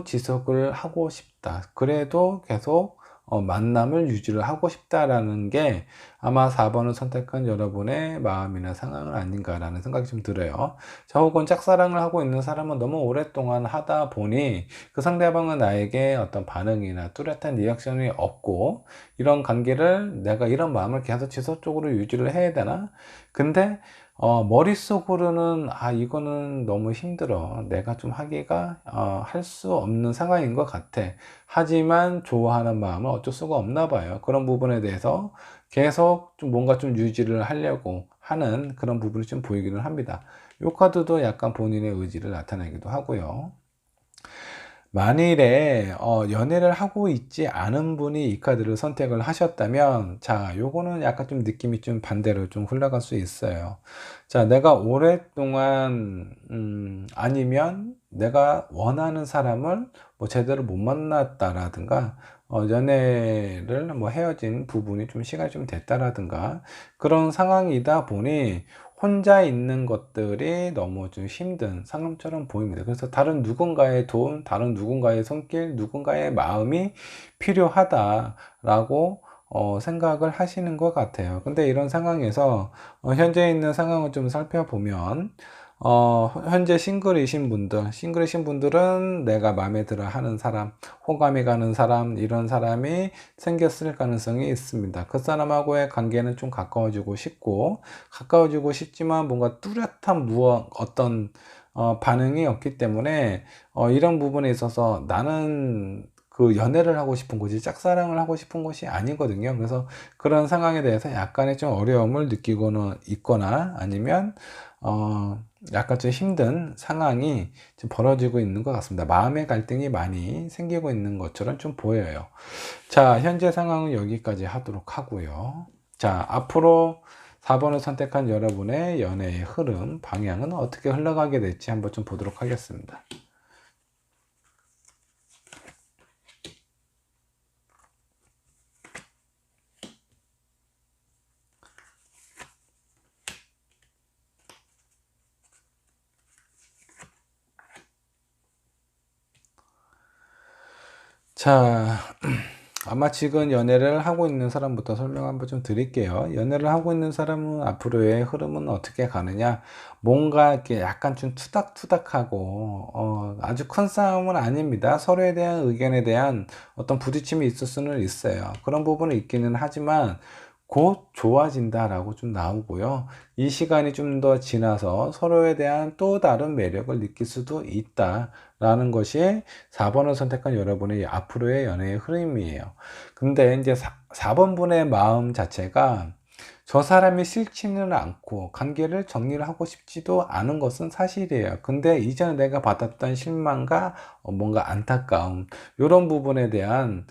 지속을 하고 싶다. 그래도 계속 만남을 유지를 하고 싶다라는 게 아마 4번을 선택한 여러분의 마음이나 상황은 아닌가라는 생각이 좀 들어요. 자, 혹은 짝사랑을 하고 있는 사람은 너무 오랫동안 하다 보니 그 상대방은 나에게 어떤 반응이나 뚜렷한 리액션이 없고, 이런 관계를 내가 이런 마음을 계속 지속적으로 유지를 해야 되나? 근데 머릿속으로는 이거는 너무 힘들어, 내가 좀 하기가 할 수 없는 상황인 것 같아. 하지만 좋아하는 마음은 어쩔 수가 없나 봐요. 그런 부분에 대해서 계속 좀 뭔가 좀 유지를 하려고 하는 그런 부분이 좀 보이기는 합니다. 이 카드도 약간 본인의 의지를 나타내기도 하고요. 만일에 연애를 하고 있지 않은 분이 이 카드를 선택을 하셨다면, 자, 요거는 약간 좀 느낌이 좀 반대로 좀 흘러갈 수 있어요. 자, 내가 오랫동안 아니면 내가 원하는 사람을 뭐 제대로 못 만났다라든가, 연애를 뭐 헤어진 부분이 좀 시간이 좀 됐다라든가, 그런 상황이다 보니 혼자 있는 것들이 너무 좀 힘든 상황처럼 보입니다. 그래서 다른 누군가의 도움, 다른 누군가의 손길, 누군가의 마음이 필요하다라고 생각을 하시는 것 같아요. 근데 이런 상황에서 현재 있는 상황을 좀 살펴보면, 현재 싱글이신 분들은 내가 마음에 들어 하는 사람, 호감이 가는 사람, 이런 사람이 생겼을 가능성이 있습니다. 그 사람하고의 관계는 좀 가까워지고 싶지만 뭔가 뚜렷한 어떤 반응이 없기 때문에, 이런 부분에 있어서 나는 그 연애를 하고 싶은 거지 짝사랑을 하고 싶은 것이 아니거든요. 그래서 그런 상황에 대해서 약간의 좀 어려움을 느끼고는 있거나, 아니면 약간 좀 힘든 상황이 좀 벌어지고 있는 것 같습니다. 마음의 갈등이 많이 생기고 있는 것처럼 좀 보여요. 자, 현재 상황은 여기까지 하도록 하고요. 자, 앞으로 4번을 선택한 여러분의 연애의 흐름, 방향은 어떻게 흘러가게 될지 한번 좀 보도록 하겠습니다. 자, 아마 지금 연애를 하고 있는 사람부터 설명 한번 좀 드릴게요. 연애를 하고 있는 사람은 앞으로의 흐름은 어떻게 가느냐? 뭔가 이렇게 약간 좀 투닥투닥하고, 아주 큰 싸움은 아닙니다. 서로에 대한 의견에 대한 어떤 부딪힘이 있을 수는 있어요. 그런 부분은 있기는 하지만, 곧 좋아진다라고 좀 나오고요. 이 시간이 좀 더 지나서 서로에 대한 또 다른 매력을 느낄 수도 있다라는 것이 4번을 선택한 여러분의 앞으로의 연애의 흐름이에요. 근데 이제 4번 분의 마음 자체가 저 사람이 싫지는 않고 관계를 정리를 하고 싶지도 않은 것은 사실이에요. 근데 이전에 내가 받았던 실망과 뭔가 안타까움, 이런 부분에 대한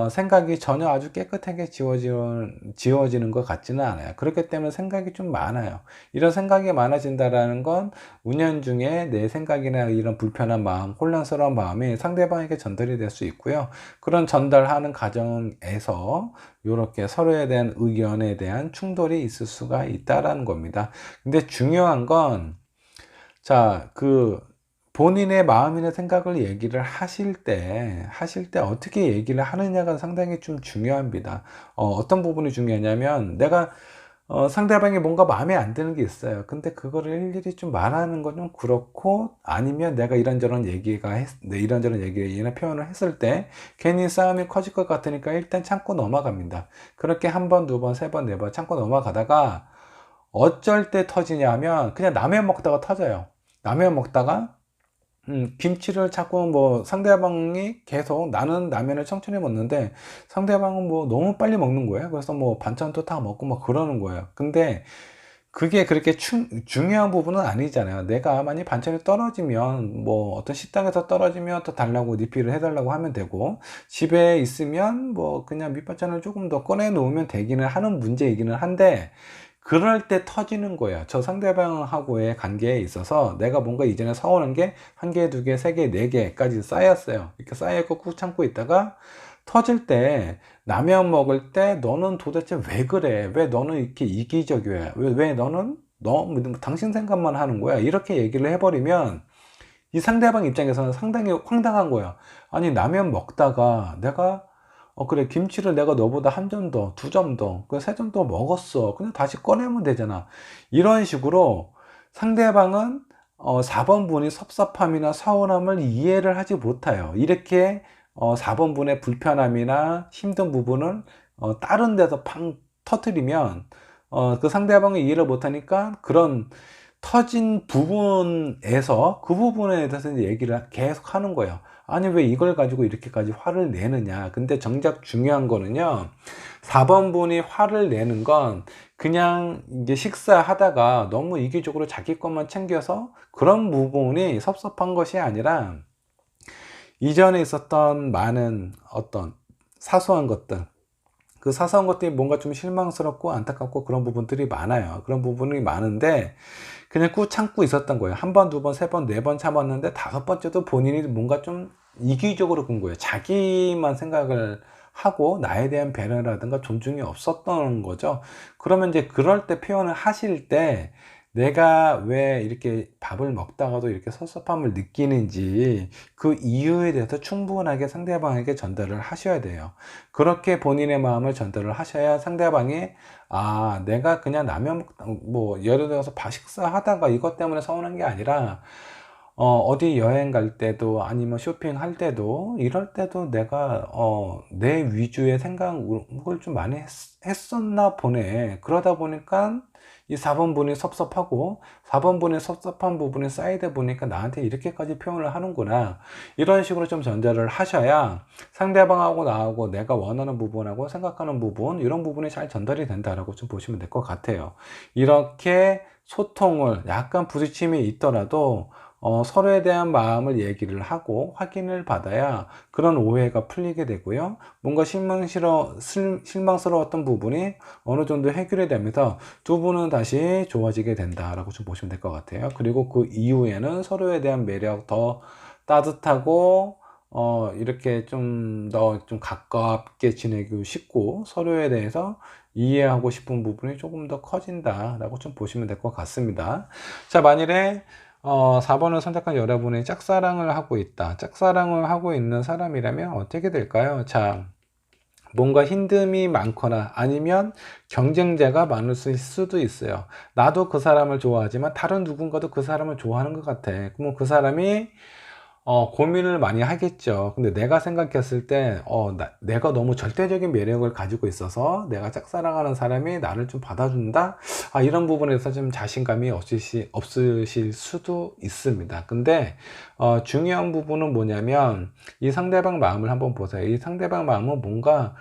생각이 전혀 아주 깨끗하게 지워지는 것 같지는 않아요. 그렇기 때문에 생각이 좀 많아요. 이런 생각이 많아진다라는 건 운연 중에 내 생각이나 이런 불편한 마음, 혼란스러운 마음이 상대방에게 전달이 될 수 있고요. 그런 전달하는 과정에서 이렇게 서로에 대한 의견에 대한 충돌이 있을 수가 있다라는 겁니다. 근데 중요한 건, 자, 본인의 마음이나 생각을 얘기를 하실 때 어떻게 얘기를 하느냐가 상당히 좀 중요합니다. 어떤 부분이 중요하냐면, 내가 상대방이 뭔가 마음에 안 드는 게 있어요. 근데 그거를 일일이 좀 말하는 건 좀 그렇고, 아니면 내가 이런저런 얘기나 표현을 했을 때 괜히 싸움이 커질 것 같으니까 일단 참고 넘어갑니다. 그렇게 한 번, 두 번, 세 번, 네 번 참고 넘어가다가 어쩔 때 터지냐 하면 그냥 라면 먹다가 터져요. 라면 먹다가 김치를 자꾸 뭐 상대방이 계속, 나는 라면을 천천히 먹는데 상대방은 뭐 너무 빨리 먹는 거예요. 그래서 뭐 반찬도 다 먹고 막 그러는 거예요. 근데 그게 그렇게 중요한 부분은 아니잖아요. 내가 만약 반찬이 떨어지면, 뭐 어떤 식당에서 떨어지면 더 달라고 리필을 해달라고 하면 되고, 집에 있으면 뭐 그냥 밑반찬을 조금 더 꺼내 놓으면 되기는 하는 문제이기는 한데, 그럴 때 터지는 거야. 저 상대방하고의 관계에 있어서 내가 뭔가 이전에 사오는 게 한 개, 두 개, 세 개, 네 개까지 쌓였어요. 이렇게 쌓여있고 꾹 참고 있다가 터질 때, 라면 먹을 때 너는 도대체 왜 그래? 왜 너는 이렇게 이기적이야? 왜 너는 당신 생각만 하는 거야? 이렇게 얘기를 해버리면 이 상대방 입장에서는 상당히 황당한 거야. 아니, 라면 먹다가 내가 그래, 김치를 내가 너보다 한 점 더, 두 점 더, 그 세 점 더 먹었어. 그냥 다시 꺼내면 되잖아. 이런 식으로 상대방은 4번 분이 섭섭함이나 서운함을 이해를 하지 못해요. 이렇게 4번 분의 불편함이나 힘든 부분을 다른 데서 팡 터트리면 그 상대방이 이해를 못하니까 그런 터진 부분에서 그 부분에 대해서 이제 얘기를 계속 하는 거예요. 아니, 왜 이걸 가지고 이렇게까지 화를 내느냐. 근데 정작 중요한 거는요, 4번 분이 화를 내는 건 그냥 이제 식사하다가 너무 이기적으로 자기 것만 챙겨서 그런 부분이 섭섭한 것이 아니라, 이전에 있었던 많은 어떤 사소한 것들, 그 사소한 것들이 뭔가 좀 실망스럽고 안타깝고 그런 부분들이 많아요. 그런 부분이 많은데 그냥 꾹 참고 있었던 거예요. 한 번, 두 번, 세 번, 네 번 참았는데 다섯 번째도 본인이 뭔가 좀 이기적으로 군 거예요. 자기만 생각을 하고 나에 대한 배려라든가 존중이 없었던 거죠. 그러면 이제 그럴 때 표현을 하실 때 내가 왜 이렇게 밥을 먹다가도 이렇게 섭섭함을 느끼는지 그 이유에 대해서 충분하게 상대방에게 전달을 하셔야 돼요. 그렇게 본인의 마음을 전달을 하셔야 상대방이 아, 내가 그냥 라면 뭐 예를 들어서 식사 하다가 이것 때문에 서운한 게 아니라 어디 여행 갈 때도 아니면 쇼핑할 때도 이럴 때도 내가 내 위주의 생각을 좀 많이 했었나 보네. 그러다 보니까 이 4번분이 섭섭하고 4번분이 섭섭한 부분이 쌓이다 보니까 나한테 이렇게까지 표현을 하는구나. 이런 식으로 좀 전달을 하셔야 상대방하고 나하고 내가 원하는 부분하고 생각하는 부분 이런 부분이 잘 전달이 된다라고 좀 보시면 될 것 같아요. 이렇게 소통을 약간 부딪힘이 있더라도 서로에 대한 마음을 얘기를 하고 확인을 받아야 그런 오해가 풀리게 되고요. 뭔가 실망스러웠던 부분이 어느 정도 해결이 되면서 두 분은 다시 좋아지게 된다라고 좀 보시면 될 것 같아요. 그리고 그 이후에는 서로에 대한 매력 더 따뜻하고 이렇게 좀 더 좀 가깝게 지내고 싶고 서로에 대해서 이해하고 싶은 부분이 조금 더 커진다라고 좀 보시면 될 것 같습니다. 자, 만일에 4번을 선택한 여러분이 짝사랑을 하고 있다. 짝사랑을 하고 있는 사람이라면 어떻게 될까요? 자, 뭔가 힘듦이 많거나 아니면 경쟁자가 많을 수도 있어요. 나도 그 사람을 좋아하지만 다른 누군가도 그 사람을 좋아하는 것 같아. 그러면 그 사람이 고민을 많이 하겠죠. 근데 내가 생각했을 때, 내가 너무 절대적인 매력을 가지고 있어서 내가 짝사랑하는 사람이 나를 좀 받아준다? 이런 부분에서 좀 자신감이 없으실 수도 있습니다. 근데, 중요한 부분은 뭐냐면, 이 상대방 마음을 한번 보세요. 이 상대방 마음은 뭔가,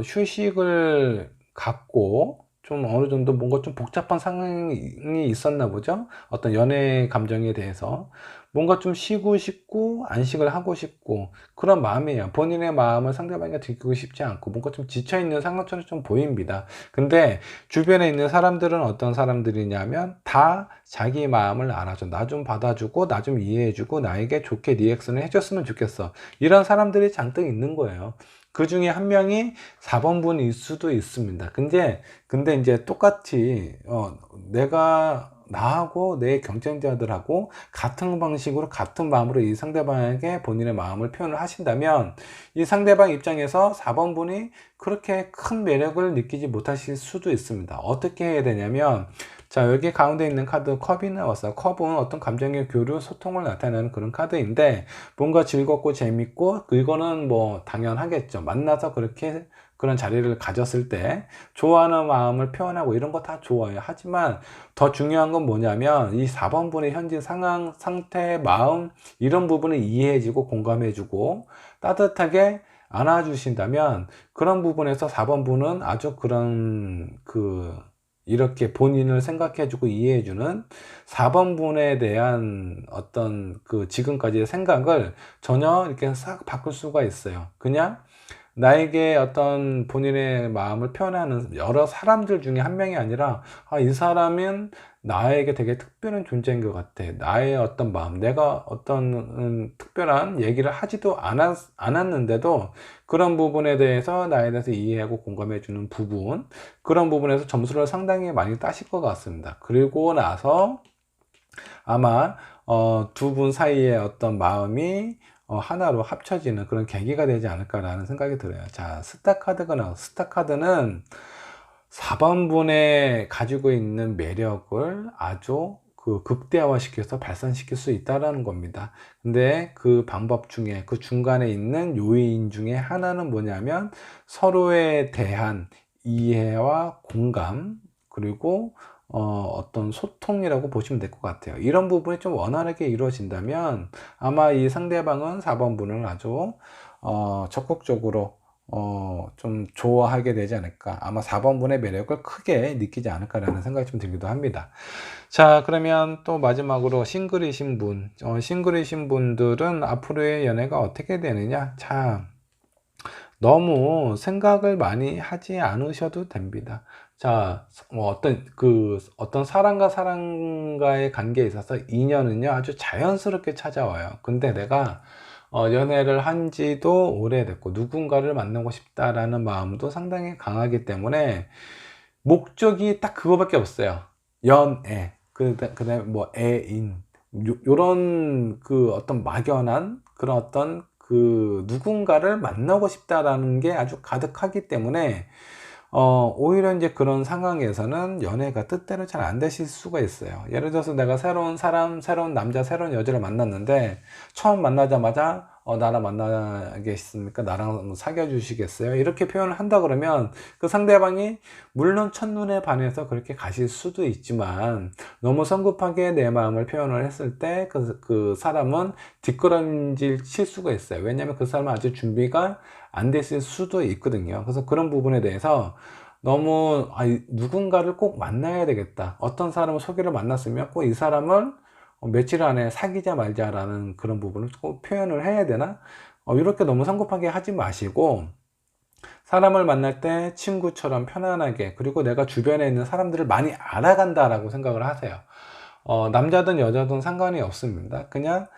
휴식을 갖고, 좀 어느 정도 뭔가 좀 복잡한 상황이 있었나 보죠. 어떤 연애 감정에 대해서. 뭔가 좀 쉬고 싶고 안식을 하고 싶고 그런 마음이에요. 본인의 마음을 상대방에게 들키고 싶지 않고 뭔가 좀 지쳐있는 상황처럼 좀 보입니다. 근데 주변에 있는 사람들은 어떤 사람들이냐면 다 자기 마음을 알아줘. 나 좀 받아주고 나 좀 이해해주고 나에게 좋게 리액션을 해줬으면 좋겠어. 이런 사람들이 잔뜩 있는 거예요. 그 중에 한 명이 4번분일 수도 있습니다. 근데 이제 똑같이 내가 나하고 내 경쟁자들하고 같은 방식으로 같은 마음으로 이 상대방에게 본인의 마음을 표현을 하신다면 이 상대방 입장에서 4번분이 그렇게 큰 매력을 느끼지 못하실 수도 있습니다. 어떻게 해야 되냐면 자, 여기 가운데 있는 카드 컵이 나왔어요. 컵은 어떤 감정의 교류, 소통을 나타내는 그런 카드인데 뭔가 즐겁고 재밌고 이거는 뭐 당연하겠죠. 만나서 그렇게 그런 자리를 가졌을 때 좋아하는 마음을 표현하고 이런 거 다 좋아요. 하지만 더 중요한 건 뭐냐면 이 4번분의 현재 상황, 상태, 마음 이런 부분을 이해해주고 공감해주고 따뜻하게 안아주신다면 그런 부분에서 4번분은 아주 그런 이렇게 본인을 생각해주고 이해해주는 4번분에 대한 어떤 지금까지의 생각을 전혀 이렇게 싹 바꿀 수가 있어요. 그냥 나에게 어떤 본인의 마음을 표현하는 여러 사람들 중에 한 명이 아니라 이 사람은 나에게 되게 특별한 존재인 것 같아. 나의 어떤 마음, 내가 어떤 특별한 얘기를 하지도 않았는데도 그런 부분에 대해서 나에 대해서 이해하고 공감해 주는 부분, 그런 부분에서 점수를 상당히 많이 따실 것 같습니다. 그리고 나서 아마 두 분 사이의 어떤 마음이 하나로 합쳐지는 그런 계기가 되지 않을까라는 생각이 들어요. 자, 스타카드가 나와서 스타카드는 4번분에 가지고 있는 매력을 아주 극대화 시켜서 발산시킬 수 있다는 겁니다. 근데 그 방법 중에 그 중간에 있는 요인 중에 하나는 뭐냐면 서로에 대한 이해와 공감 그리고 어떤 소통이라고 보시면 될 것 같아요. 이런 부분이 좀 원활하게 이루어진다면 아마 이 상대방은 4번분을 아주 적극적으로 좀 좋아하게 되지 않을까. 아마 4번분의 매력을 크게 느끼지 않을까라는 생각이 좀 들기도 합니다. 자, 그러면 또 마지막으로 싱글이신 분, 싱글이신 분들은 앞으로의 연애가 어떻게 되느냐? 자, 너무 생각을 많이 하지 않으셔도 됩니다. 자, 뭐 어떤 사람과 사람과의 관계에 있어서 인연은요, 아주 자연스럽게 찾아와요. 근데 내가 연애를 한 지도 오래됐고 누군가를 만나고 싶다라는 마음도 상당히 강하기 때문에 목적이 딱 그거밖에 없어요. 연애. 그다음에 뭐 애인. 요런 어떤 막연한 그런 어떤 누군가를 만나고 싶다라는 게 아주 가득하기 때문에 오히려 이제 그런 상황에서는 연애가 뜻대로 잘 안 되실 수가 있어요. 예를 들어서 내가 새로운 사람, 새로운 남자, 새로운 여자를 만났는데 처음 만나자마자 나랑 만나겠습니까? 나랑 사귀어 주시겠어요? 이렇게 표현을 한다 그러면 그 상대방이 물론 첫눈에 반해서 그렇게 가실 수도 있지만 너무 성급하게 내 마음을 표현을 했을 때 그 사람은 뒷걸음질 칠 수가 있어요. 왜냐하면 그 사람은 아직 준비가 안 됐을 수도 있거든요. 그래서 그런 부분에 대해서 너무 누군가를 꼭 만나야 되겠다. 어떤 사람을 소개를 만났으면 꼭 이 사람을 며칠 안에 사귀자 말자라는 그런 부분을 꼭 표현을 해야 되나? 이렇게 너무 성급하게 하지 마시고 사람을 만날 때 친구처럼 편안하게, 그리고 내가 주변에 있는 사람들을 많이 알아간다라고 생각을 하세요. 남자든 여자든 상관이 없습니다. 그냥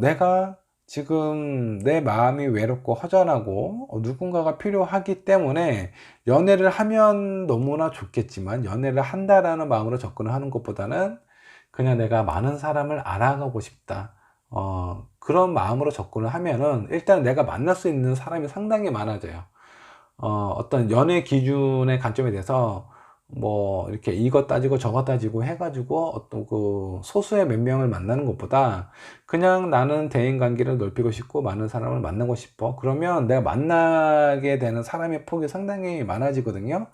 내가 지금 내 마음이 외롭고 허전하고 누군가가 필요하기 때문에 연애를 하면 너무나 좋겠지만 연애를 한다라는 마음으로 접근을 하는 것보다는 그냥 내가 많은 사람을 알아가고 싶다. 그런 마음으로 접근을 하면은 일단 내가 만날 수 있는 사람이 상당히 많아져요. 어떤 연애 기준의 관점에 대해서 뭐 이렇게 이것 따지고 저것 따지고 해가지고 어떤 소수의 몇 명을 만나는 것보다 그냥 나는 대인 관계를 넓히고 싶고 많은 사람을 만나고 싶어. 그러면 내가 만나게 되는 사람의 폭이 상당히 많아지거든요.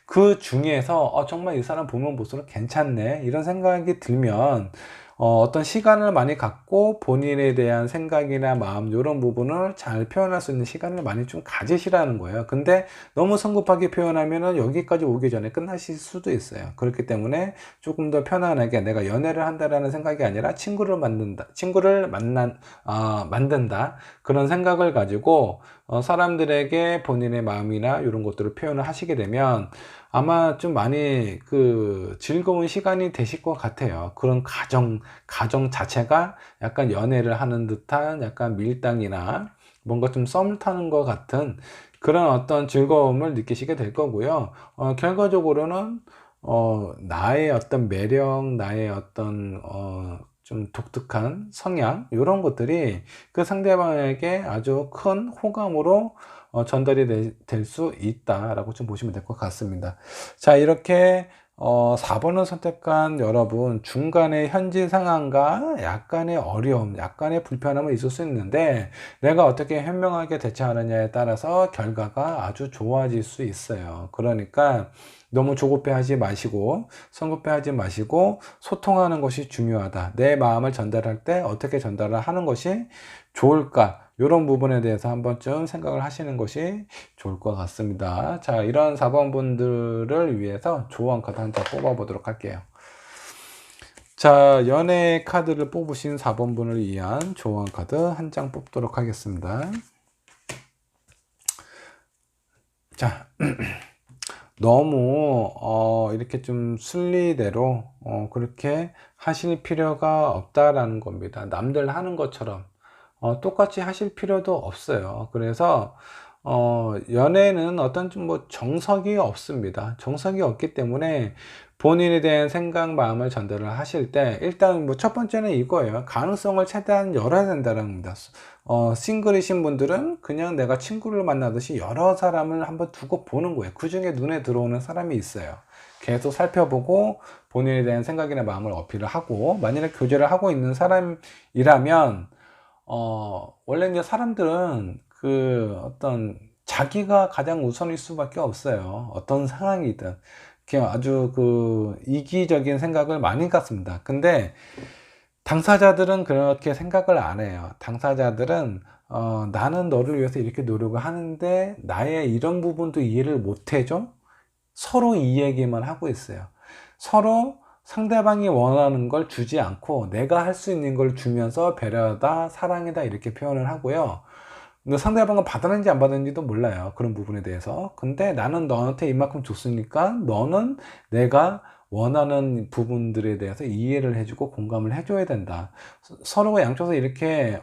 그 중에서 정말 이 사람 보면 볼수록 괜찮네 이런 생각이 들면 어떤 시간을 많이 갖고 본인에 대한 생각이나 마음 이런 부분을 잘 표현할 수 있는 시간을 많이 좀 가지시라는 거예요. 근데 너무 성급하게 표현하면은 여기까지 오기 전에 끝나실 수도 있어요. 그렇기 때문에 조금 더 편안하게 내가 연애를 한다라는 생각이 아니라 친구를 만든다 그런 생각을 가지고 사람들에게 본인의 마음이나 이런 것들을 표현을 하시게 되면 아마 좀 많이 즐거운 시간이 되실 것 같아요. 그런 가정 자체가 약간 연애를 하는 듯한 약간 밀당이나 뭔가 좀 썸을 타는 것 같은 그런 어떤 즐거움을 느끼시게 될 거고요. 결과적으로는 나의 어떤 매력, 나의 어떤 좀 독특한 성향 이런 것들이 그 상대방에게 아주 큰 호감으로 전달이 될 수 있다라고 좀 보시면 될 것 같습니다. 자, 이렇게 4번을 선택한 여러분 중간에 현재 상황과 약간의 어려움, 약간의 불편함은 있을 수 있는데 내가 어떻게 현명하게 대처하느냐에 따라서 결과가 아주 좋아질 수 있어요. 그러니까 너무 조급해하지 마시고 성급해하지 마시고 소통하는 것이 중요하다. 내 마음을 전달할 때 어떻게 전달을 하는 것이 좋을까? 이런 부분에 대해서 한 번쯤 생각을 하시는 것이 좋을 것 같습니다. 자, 이런 4번 분들을 위해서 조언 카드 한 장 뽑아 보도록 할게요. 자, 연애 카드를 뽑으신 4번 분을 위한 조언 카드 한 장 뽑도록 하겠습니다. 자, 너무 이렇게 좀 순리대로 그렇게 하실 필요가 없다라는 겁니다. 남들 하는 것처럼 똑같이 하실 필요도 없어요. 그래서 연애는 어떤 좀 뭐 정석이 없습니다. 정석이 없기 때문에 본인에 대한 생각, 마음을 전달을 하실 때 일단 뭐 첫 번째는 이거예요. 가능성을 최대한 열어야 된다는 겁니다. 싱글이신 분들은 그냥 내가 친구를 만나듯이 여러 사람을 한번 두고 보는 거예요. 그 중에 눈에 들어오는 사람이 있어요. 계속 살펴보고 본인에 대한 생각이나 마음을 어필을 하고 만약에 교제를 하고 있는 사람이라면 원래 이제 사람들은 어떤 자기가 가장 우선일 수밖에 없어요. 어떤 상황이든. 그냥 아주 이기적인 생각을 많이 갖습니다. 근데 당사자들은 그렇게 생각을 안 해요. 당사자들은 나는 너를 위해서 이렇게 노력을 하는데 나의 이런 부분도 이해를 못 해줘? 서로 이 얘기만 하고 있어요. 서로 상대방이 원하는 걸 주지 않고 내가 할 수 있는 걸 주면서 배려다, 사랑이다 이렇게 표현을 하고요. 근데 상대방은 받았는지 안 받았는지도 몰라요. 그런 부분에 대해서. 근데 나는 너한테 이만큼 줬으니까 너는 내가 원하는 부분들에 대해서 이해를 해주고 공감을 해줘야 된다. 서로가 양쪽에서 이렇게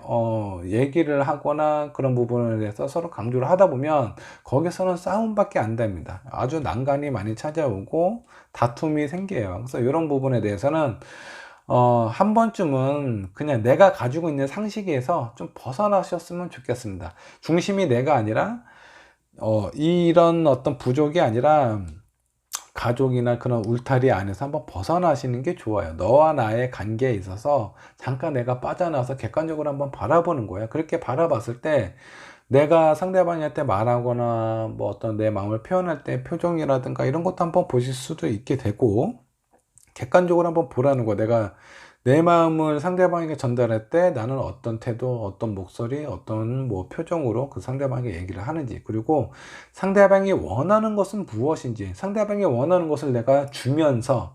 얘기를 하거나 그런 부분에 대해서 서로 강조를 하다 보면 거기서는 싸움밖에 안 됩니다. 아주 난간이 많이 찾아오고 다툼이 생겨요. 그래서 이런 부분에 대해서는 한 번쯤은 그냥 내가 가지고 있는 상식에서 좀 벗어나셨으면 좋겠습니다. 중심이 내가 아니라, 이런 어떤 부족이 아니라, 가족이나 그런 울타리 안에서 한번 벗어나시는 게 좋아요. 너와 나의 관계에 있어서 잠깐 내가 빠져나와서 객관적으로 한번 바라보는 거예요. 그렇게 바라봤을 때, 내가 상대방한테 말하거나, 뭐 어떤 내 마음을 표현할 때 표정이라든가 이런 것도 한번 보실 수도 있게 되고, 객관적으로 한번 보라는 거. 내가 내 마음을 상대방에게 전달할 때 나는 어떤 태도, 어떤 목소리, 어떤 뭐 표정으로 그 상대방에게 얘기를 하는지, 그리고 상대방이 원하는 것은 무엇인지, 상대방이 원하는 것을 내가 주면서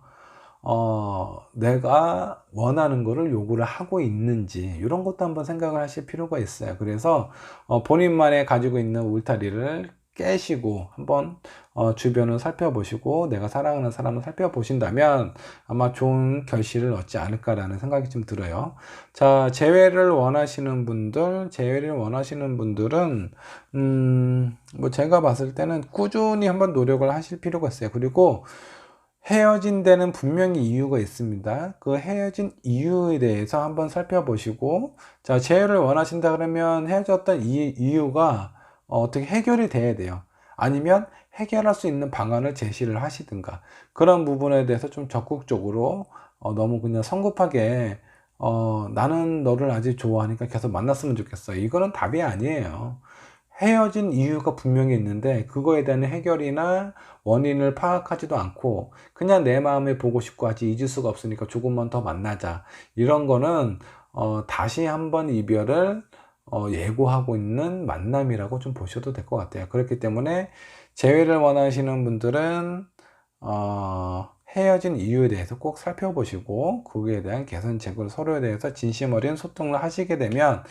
내가 원하는 것을 요구를 하고 있는지, 이런 것도 한번 생각을 하실 필요가 있어요. 그래서 본인만의 가지고 있는 울타리를 깨시고 한번 주변을 살펴보시고 내가 사랑하는 사람을 살펴보신다면 아마 좋은 결실을 얻지 않을까라는 생각이 좀 들어요. 자, 재회를 원하시는 분들은 뭐 제가 봤을 때는 꾸준히 한번 노력을 하실 필요가 있어요. 그리고 헤어진 데는 분명히 이유가 있습니다. 그 헤어진 이유에 대해서 한번 살펴보시고, 자, 재회를 원하신다 그러면 헤어졌던 이유가 어떻게 해결이 돼야 돼요. 아니면 해결할 수 있는 방안을 제시를 하시든가, 그런 부분에 대해서 좀 적극적으로, 너무 그냥 성급하게, 나는 너를 아직 좋아하니까 계속 만났으면 좋겠어. 이거는 답이 아니에요. 헤어진 이유가 분명히 있는데 그거에 대한 해결이나 원인을 파악하지도 않고 그냥 내 마음에 보고 싶고 아직 잊을 수가 없으니까 조금만 더 만나자, 이런 거는 다시 한번 이별을 예고하고 있는 만남이라고 좀 보셔도 될 것 같아요. 그렇기 때문에 재회를 원하시는 분들은 헤어진 이유에 대해서 꼭 살펴보시고 거기에 대한 개선책을 서로에 대해서 진심 어린 소통을 하시게 되면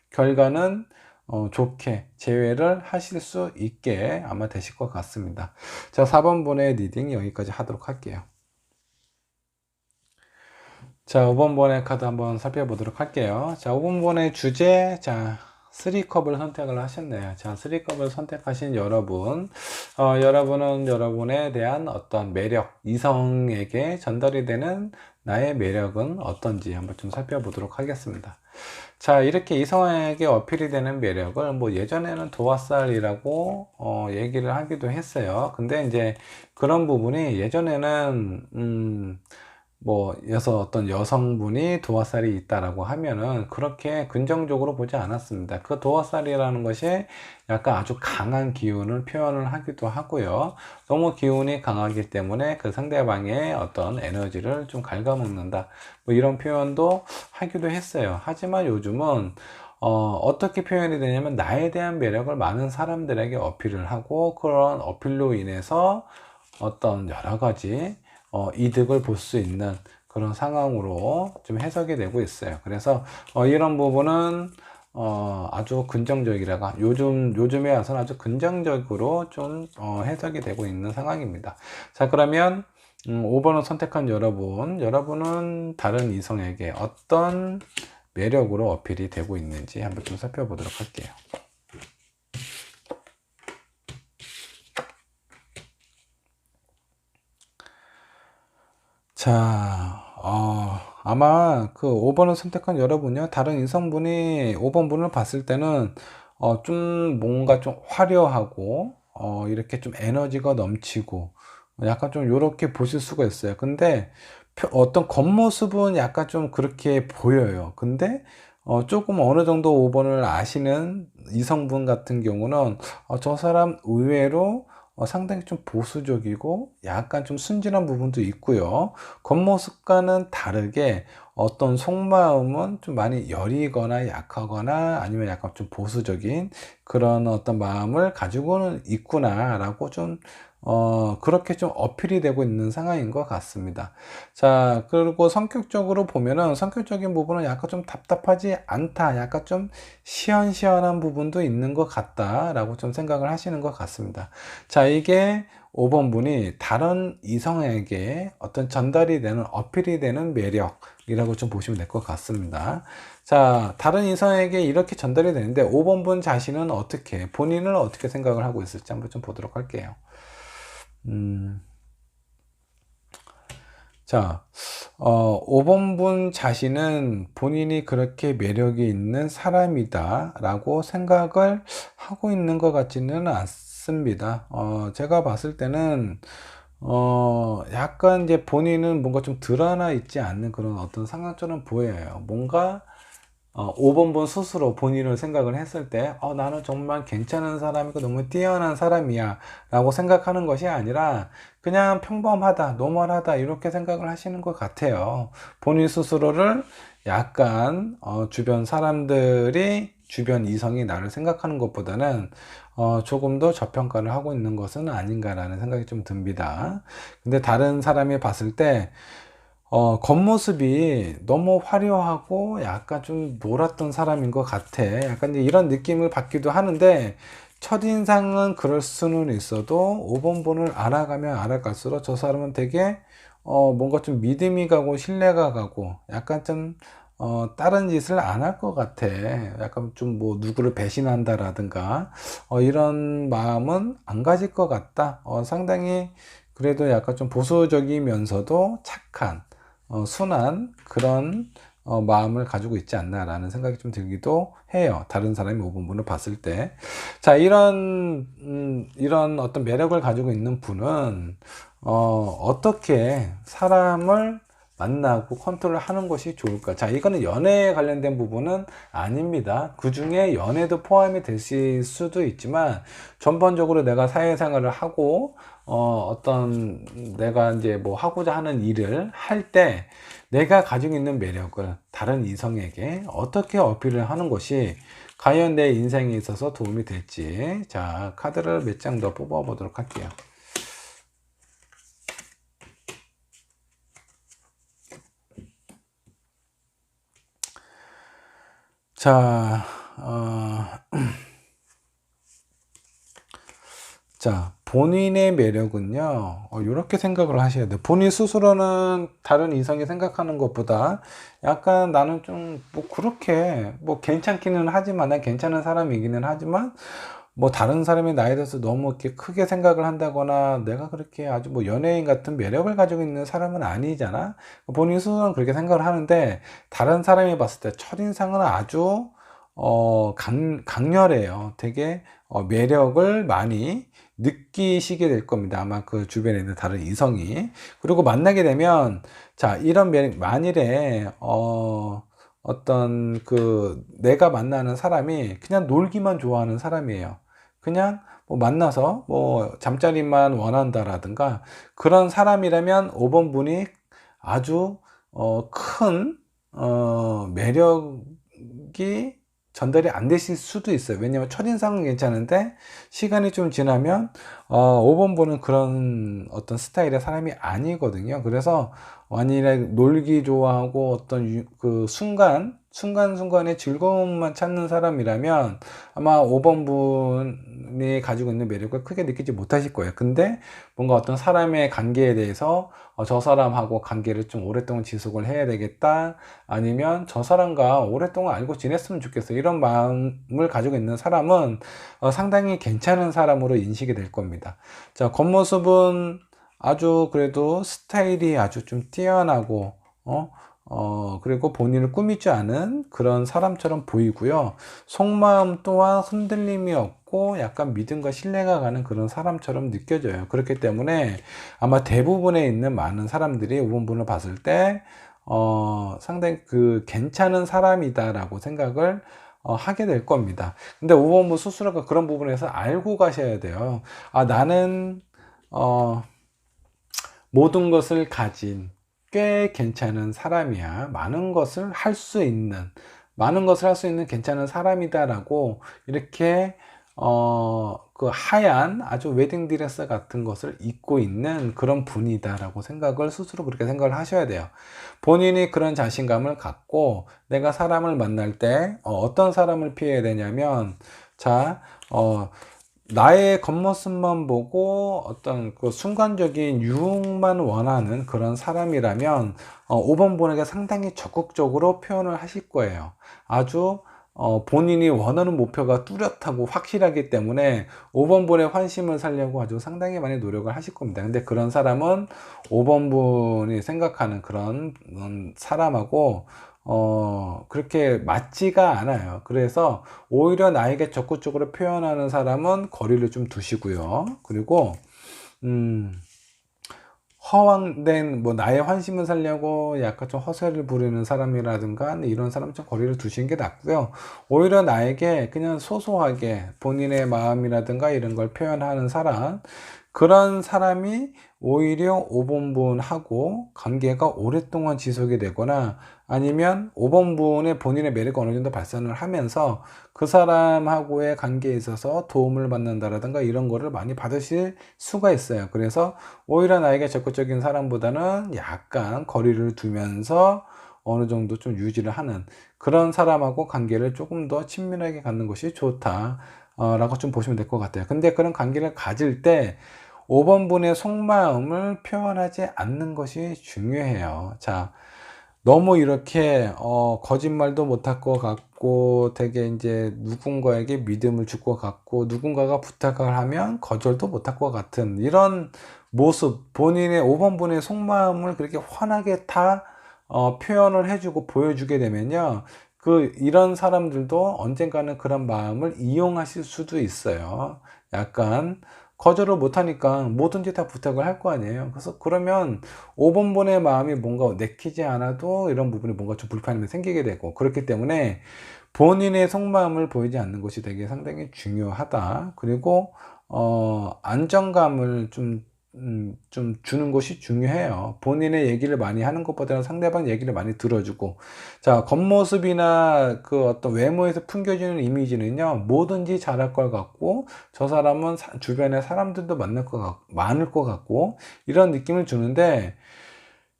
결과는 좋게 재회를 하실 수 있게 아마 되실 것 같습니다. 자, 4번 분의 리딩 여기까지 하도록 할게요. 자, 5번 번의 카드 한번 살펴보도록 할게요. 자, 5번 번의 주제, 자, 3컵을 선택을 하셨네요. 자, 3컵을 선택하신 여러분, 여러분은 여러분에 대한 어떤 매력, 이성에게 전달이 되는 나의 매력은 어떤지 한번 좀 살펴보도록 하겠습니다. 자, 이렇게 이성에게 어필이 되는 매력을 뭐 예전에는 도화살이라고 얘기를 하기도 했어요. 근데 이제 그런 부분이 예전에는 뭐 어떤 여성분이 도화살이 있다라고 하면은 그렇게 긍정적으로 보지 않았습니다. 그 도화살이라는 것이 약간 아주 강한 기운을 표현을 하기도 하고요. 너무 기운이 강하기 때문에 그 상대방의 어떤 에너지를 좀 갉아먹는다, 뭐 이런 표현도 하기도 했어요. 하지만 요즘은 어떻게 표현이 되냐면 나에 대한 매력을 많은 사람들에게 어필을 하고 그런 어필로 인해서 어떤 여러 가지 이득을 볼 수 있는 그런 상황으로 좀 해석이 되고 있어요. 그래서 이런 부분은 아주 긍정적이라가 요즘에 와서는 아주 긍정적으로 좀 해석이 되고 있는 상황입니다. 자, 그러면 5번을 선택한 여러분은 다른 이성에게 어떤 매력으로 어필이 되고 있는지 한번 좀 살펴보도록 할게요. 자, 아마 그 5번을 선택한 여러분이요, 다른 이성분이 5번 분을 봤을 때는 좀 뭔가 좀 화려하고 이렇게 좀 에너지가 넘치고 약간 좀 요렇게 보실 수가 있어요. 근데 어떤 겉모습은 약간 좀 그렇게 보여요. 근데 조금 어느 정도 5번을 아시는 이성분 같은 경우는 저 사람 의외로 상당히 좀 보수적이고 약간 좀 순진한 부분도 있고요. 겉모습과는 다르게 어떤 속마음은 좀 많이 여리거나 약하거나 아니면 약간 좀 보수적인 그런 어떤 마음을 가지고는 있구나라고 좀 그렇게 좀 어필이 되고 있는 상황인 것 같습니다. 자, 그리고 성격적으로 보면은 성격적인 부분은 약간 좀 답답하지 않다. 약간 좀 시원시원한 부분도 있는 것 같다라고 좀 생각을 하시는 것 같습니다. 자, 이게 5번 분이 다른 이성에게 어떤 전달이 되는 어필이 되는 매력이라고 좀 보시면 될 것 같습니다. 자, 다른 이성에게 이렇게 전달이 되는데 5번 분 자신은 어떻게 본인을 어떻게 생각을 하고 있을지 한번 좀 보도록 할게요. 자, 5번 분 자신은 본인이 그렇게 매력이 있는 사람이다 라고 생각을 하고 있는 것 같지는 않습니다. 제가 봤을 때는 약간 이제 본인은 뭔가 좀 드러나 있지 않는 그런 어떤 상황처럼 보여요. 뭔가 5번 분 스스로 본인을 생각을 했을 때 나는 정말 괜찮은 사람이고 너무 뛰어난 사람이야 라고 생각하는 것이 아니라 그냥 평범하다, 노멀하다 이렇게 생각을 하시는 것 같아요. 본인 스스로를 약간 주변 사람들이 주변 이성이 나를 생각하는 것보다는 조금 더 저평가를 하고 있는 것은 아닌가라는 생각이 좀 듭니다. 근데 다른 사람이 봤을 때 겉모습이 너무 화려하고 약간 좀 놀았던 사람인 것 같아. 약간 이제 이런 느낌을 받기도 하는데, 첫인상은 그럴 수는 있어도 5번 분을 알아가면 알아갈수록 저 사람은 되게, 뭔가 좀 믿음이 가고 신뢰가 가고, 약간 좀, 다른 짓을 안 할 것 같아. 약간 좀 뭐 누구를 배신한다라든가, 이런 마음은 안 가질 것 같다. 상당히 그래도 약간 좀 보수적이면서도 착한, 순한 그런 마음을 가지고 있지 않나라는 생각이 좀 들기도 해요. 다른 사람이 5번분을 봤을 때. 자, 이런 어떤 매력을 가지고 있는 분은, 어떻게 사람을 만나고 컨트롤 하는 것이 좋을까? 자, 이거는 연애에 관련된 부분은 아닙니다. 그 중에 연애도 포함이 될 수도 있지만, 전반적으로 내가 사회생활을 하고, 어떤 내가 이제 뭐 하고자 하는 일을 할 때 내가 가지고 있는 매력을 다른 이성에게 어떻게 어필을 하는 것이 과연 내 인생에 있어서 도움이 될지. 자, 카드를 몇 장 더 뽑아 보도록 할게요. 자, 자, 본인의 매력은요, 이렇게 생각을 하셔야 돼요. 본인 스스로는 다른 이성이 생각하는 것보다 약간 나는 좀, 뭐, 그렇게, 뭐, 괜찮기는 하지만, 난 괜찮은 사람이기는 하지만, 뭐, 다른 사람이 나에 대해서 너무 이렇게 크게 생각을 한다거나, 내가 그렇게 아주 뭐, 연예인 같은 매력을 가지고 있는 사람은 아니잖아? 본인 스스로는 그렇게 생각을 하는데, 다른 사람이 봤을 때 첫인상은 아주, 강렬해요. 되게, 매력을 많이, 느끼시게 될 겁니다. 아마 그 주변에 있는 다른 이성이. 그리고 만나게 되면, 자, 이런 만일에, 어떤 내가 만나는 사람이 그냥 놀기만 좋아하는 사람이에요. 그냥 뭐 만나서 뭐 잠자리만 원한다라든가 그런 사람이라면 5번 분이 아주, 큰, 매력이 전달이 안 되실 수도 있어요. 왜냐면 첫인상은 괜찮은데 시간이 좀 지나면 5번 분은 그런 어떤 스타일의 사람이 아니거든요. 그래서 만일에 놀기 좋아하고 어떤 그 순간순간의 즐거움만 찾는 사람이라면 아마 5번 분이 가지고 있는 매력을 크게 느끼지 못하실 거예요. 근데 뭔가 어떤 사람의 관계에 대해서 저 사람하고 관계를 좀 오랫동안 지속을 해야 되겠다. 아니면 저 사람과 오랫동안 알고 지냈으면 좋겠어. 이런 마음을 가지고 있는 사람은 상당히 괜찮은 사람으로 인식이 될 겁니다. 자, 겉모습은 아주 그래도 스타일이 아주 좀 뛰어나고, 그리고 본인을 꾸미지 않은 그런 사람처럼 보이고요. 속마음 또한 흔들림이 없고 약간 믿음과 신뢰가 가는 그런 사람처럼 느껴져요. 그렇기 때문에 아마 대부분에 있는 많은 사람들이 우분분을 봤을 때, 상당히 괜찮은 사람이다라고 생각을 하게 될 겁니다. 근데 우분분 스스로가 그런 부분에서 알고 가셔야 돼요. 나는, 모든 것을 가진 꽤 괜찮은 사람이야. 많은 것을 할 수 있는 괜찮은 사람이다라고 이렇게 그 하얀 아주 웨딩 드레스 같은 것을 입고 있는 그런 분이다라고 생각을 스스로 그렇게 생각을 하셔야 돼요. 본인이 그런 자신감을 갖고 내가 사람을 만날 때 어떤 사람을 피해야 되냐면 자, 나의 겉모습만 보고 어떤 그 순간적인 유흥만 원하는 그런 사람이라면 5번 분에게 상당히 적극적으로 표현을 하실 거예요. 아주 본인이 원하는 목표가 뚜렷하고 확실하기 때문에 5번 분의 환심을 살려고 아주 상당히 많이 노력을 하실 겁니다. 근데 그런 사람은 5번 분이 생각하는 그런 사람하고 그렇게 맞지가 않아요. 그래서 오히려 나에게 적극적으로 표현하는 사람은 거리를 좀 두시고요. 그리고 허황된 나의 환심을 살려고 약간 좀 허세를 부리는 사람이라든가 이런 사람 좀 거리를 두시는 게 낫고요. 오히려 나에게 그냥 소소하게 본인의 마음이라든가 이런 걸 표현하는 사람, 그런 사람이 오히려 5번분하고 관계가 오랫동안 지속이 되거나 아니면 5번분의 본인의 매력이 어느 정도 발산을 하면서 그 사람하고의 관계에 있어서 도움을 받는다라든가 이런 거를 많이 받으실 수가 있어요. 그래서 오히려 나에게 적극적인 사람보다는 약간 거리를 두면서 어느 정도 좀 유지를 하는 그런 사람하고 관계를 조금 더 친밀하게 갖는 것이 좋다 라고 좀 보시면 될 것 같아요. 근데 그런 관계를 가질 때 5번 분의 속마음을 표현하지 않는 것이 중요해요. 자, 너무 이렇게 거짓말도 못할 것 같고 되게 이제 누군가에게 믿음을 줄 것 같고 누군가가 부탁을 하면 거절도 못할 것 같은 이런 모습, 본인의 5번 분의 속마음을 그렇게 환하게 다 표현을 해주고 보여주게 되면요, 이런 사람들도 언젠가는 그런 마음을 이용하실 수도 있어요. 약간 거절을 못하니까 뭐든지 다 부탁을 할 거 아니에요. 그래서 그러면 5번분의 마음이 뭔가 내키지 않아도 이런 부분이 뭔가 좀 불편함이 생기게 되고, 그렇기 때문에 본인의 속마음을 보이지 않는 것이 되게 상당히 중요하다. 그리고 안정감을 좀 주는 것이 중요해요. 본인의 얘기를 많이 하는 것보다는 상대방 얘기를 많이 들어주고, 자, 겉모습이나 그 어떤 외모에서 풍겨지는 이미지는요, 뭐든지 잘할 것 같고, 저 사람은 주변에 사람들도 많을 것 같고, 이런 느낌을 주는데,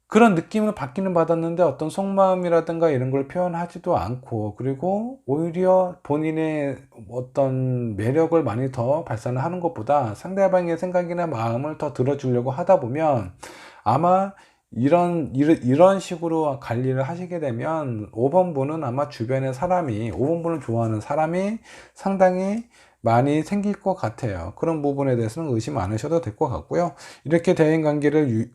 그런 느낌을 받기는 받았는데 어떤 속마음이라든가 이런 걸 표현하지도 않고, 그리고 오히려 본인의 어떤 매력을 많이 더 발산을 하는 것보다 상대방의 생각이나 마음을 더 들어주려고 하다 보면 아마 이런 식으로 관리를 하시게 되면 5번분은 아마 주변의 사람이 5번분을 좋아하는 사람이 상당히 많이 생길 것 같아요. 그런 부분에 대해서는 의심 안 하셔도 될 것 같고요. 이렇게 대인 관계를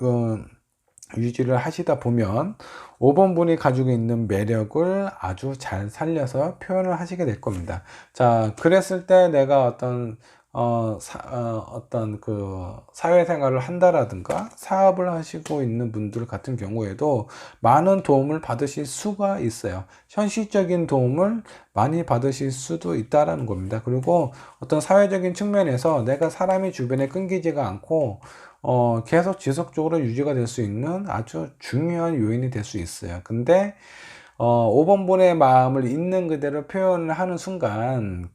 유지를 하시다 보면 5번 분이 가지고 있는 매력을 아주 잘 살려서 표현을 하시게 될 겁니다. 자, 그랬을 때 내가 어떤 그 사회생활을 한다라든가 사업을 하시고 있는 분들 같은 경우에도 많은 도움을 받으실 수가 있어요. 현실적인 도움을 많이 받으실 수도 있다라는 겁니다. 그리고 어떤 사회적인 측면에서 내가 사람이 주변에 끊기지가 않고 계속 지속적으로 유지가 될 수 있는 아주 중요한 요인이 될 수 있어요. 근데 5번분의 마음을 있는 그대로 표현을 하는 순간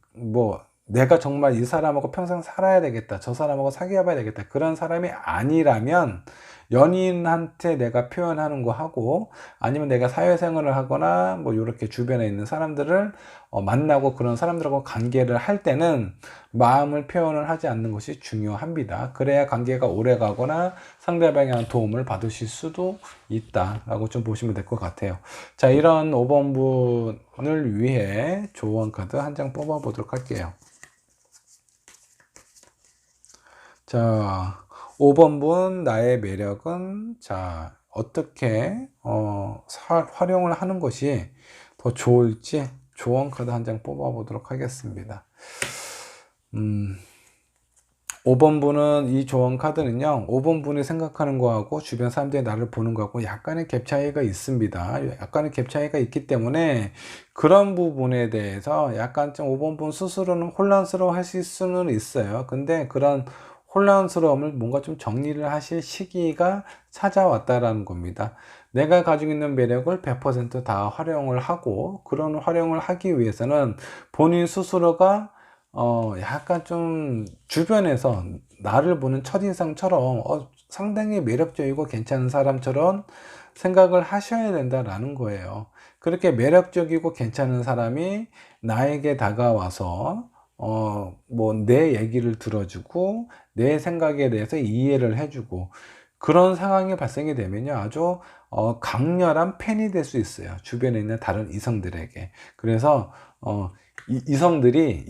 내가 정말 이 사람하고 평생 살아야 되겠다, 저 사람하고 사귀어 봐야 되겠다, 그런 사람이 아니라면 연인한테 내가 표현하는 거 하고, 아니면 내가 사회생활을 하거나 이렇게 주변에 있는 사람들을 만나고 그런 사람들하고 관계를 할 때는 마음을 표현을 하지 않는 것이 중요합니다. 그래야 관계가 오래 가거나 상대방의 도움을 받으실 수도 있다 라고 좀 보시면 될 것 같아요. 자, 이런 5번 분을 위해 조언 카드 한 장 뽑아 보도록 할게요. 자, 5번 분, 나의 매력은, 자, 어떻게, 활용을 하는 것이 더 좋을지 조언 카드 한 장 뽑아 보도록 하겠습니다. 5번 분은, 이 조언 카드는요, 5번 분이 생각하는 거하고 주변 사람들이 나를 보는 거하고 약간의 갭 차이가 있습니다. 약간의 갭 차이가 있기 때문에 그런 부분에 대해서 약간 좀 5번 분 스스로는 혼란스러워 하실 수는 있어요. 근데 그런 혼란스러움을 뭔가 좀 정리를 하실 시기가 찾아왔다라는 겁니다. 내가 가지고 있는 매력을 100%다 활용을 하고, 그런 활용을 하기 위해서는 본인 스스로가 약간 좀 주변에서 나를 보는 첫인상처럼 상당히 매력적이고 괜찮은 사람처럼 생각을 하셔야 된다라는 거예요. 그렇게 매력적이고 괜찮은 사람이 나에게 다가와서 뭐 내 얘기를 들어주고 내 생각에 대해서 이해를 해주고, 그런 상황이 발생이 되면요, 아주 강렬한 팬이 될 수 있어요, 주변에 있는 다른 이성들에게. 그래서 이성들이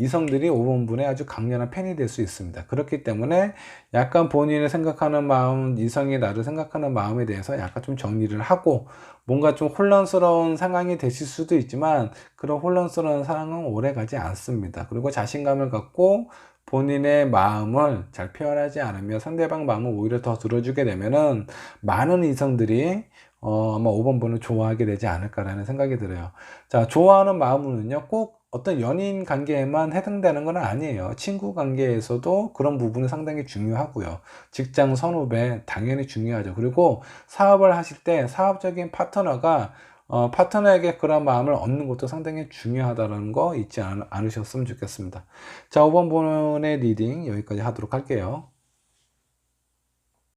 5번분에 아주 강렬한 팬이 될 수 있습니다. 그렇기 때문에 약간 본인을 생각하는 마음, 이성이 나를 생각하는 마음에 대해서 약간 좀 정리를 하고, 뭔가 좀 혼란스러운 상황이 되실 수도 있지만 그런 혼란스러운 상황은 오래 가지 않습니다. 그리고 자신감을 갖고 본인의 마음을 잘 표현하지 않으며 상대방 마음을 오히려 더 들어주게 되면은 많은 이성들이 아마 5번분을 좋아하게 되지 않을까라는 생각이 들어요. 자, 좋아하는 마음은요, 꼭 어떤 연인 관계에만 해당되는 건 아니에요. 친구 관계에서도 그런 부분이 상당히 중요하고요. 직장 선후배 당연히 중요하죠. 그리고 사업을 하실 때 사업적인 파트너가 파트너에게 그런 마음을 얻는 것도 상당히 중요하다는 거 잊지 않으셨으면 좋겠습니다. 자, 5번 분의 리딩 여기까지 하도록 할게요.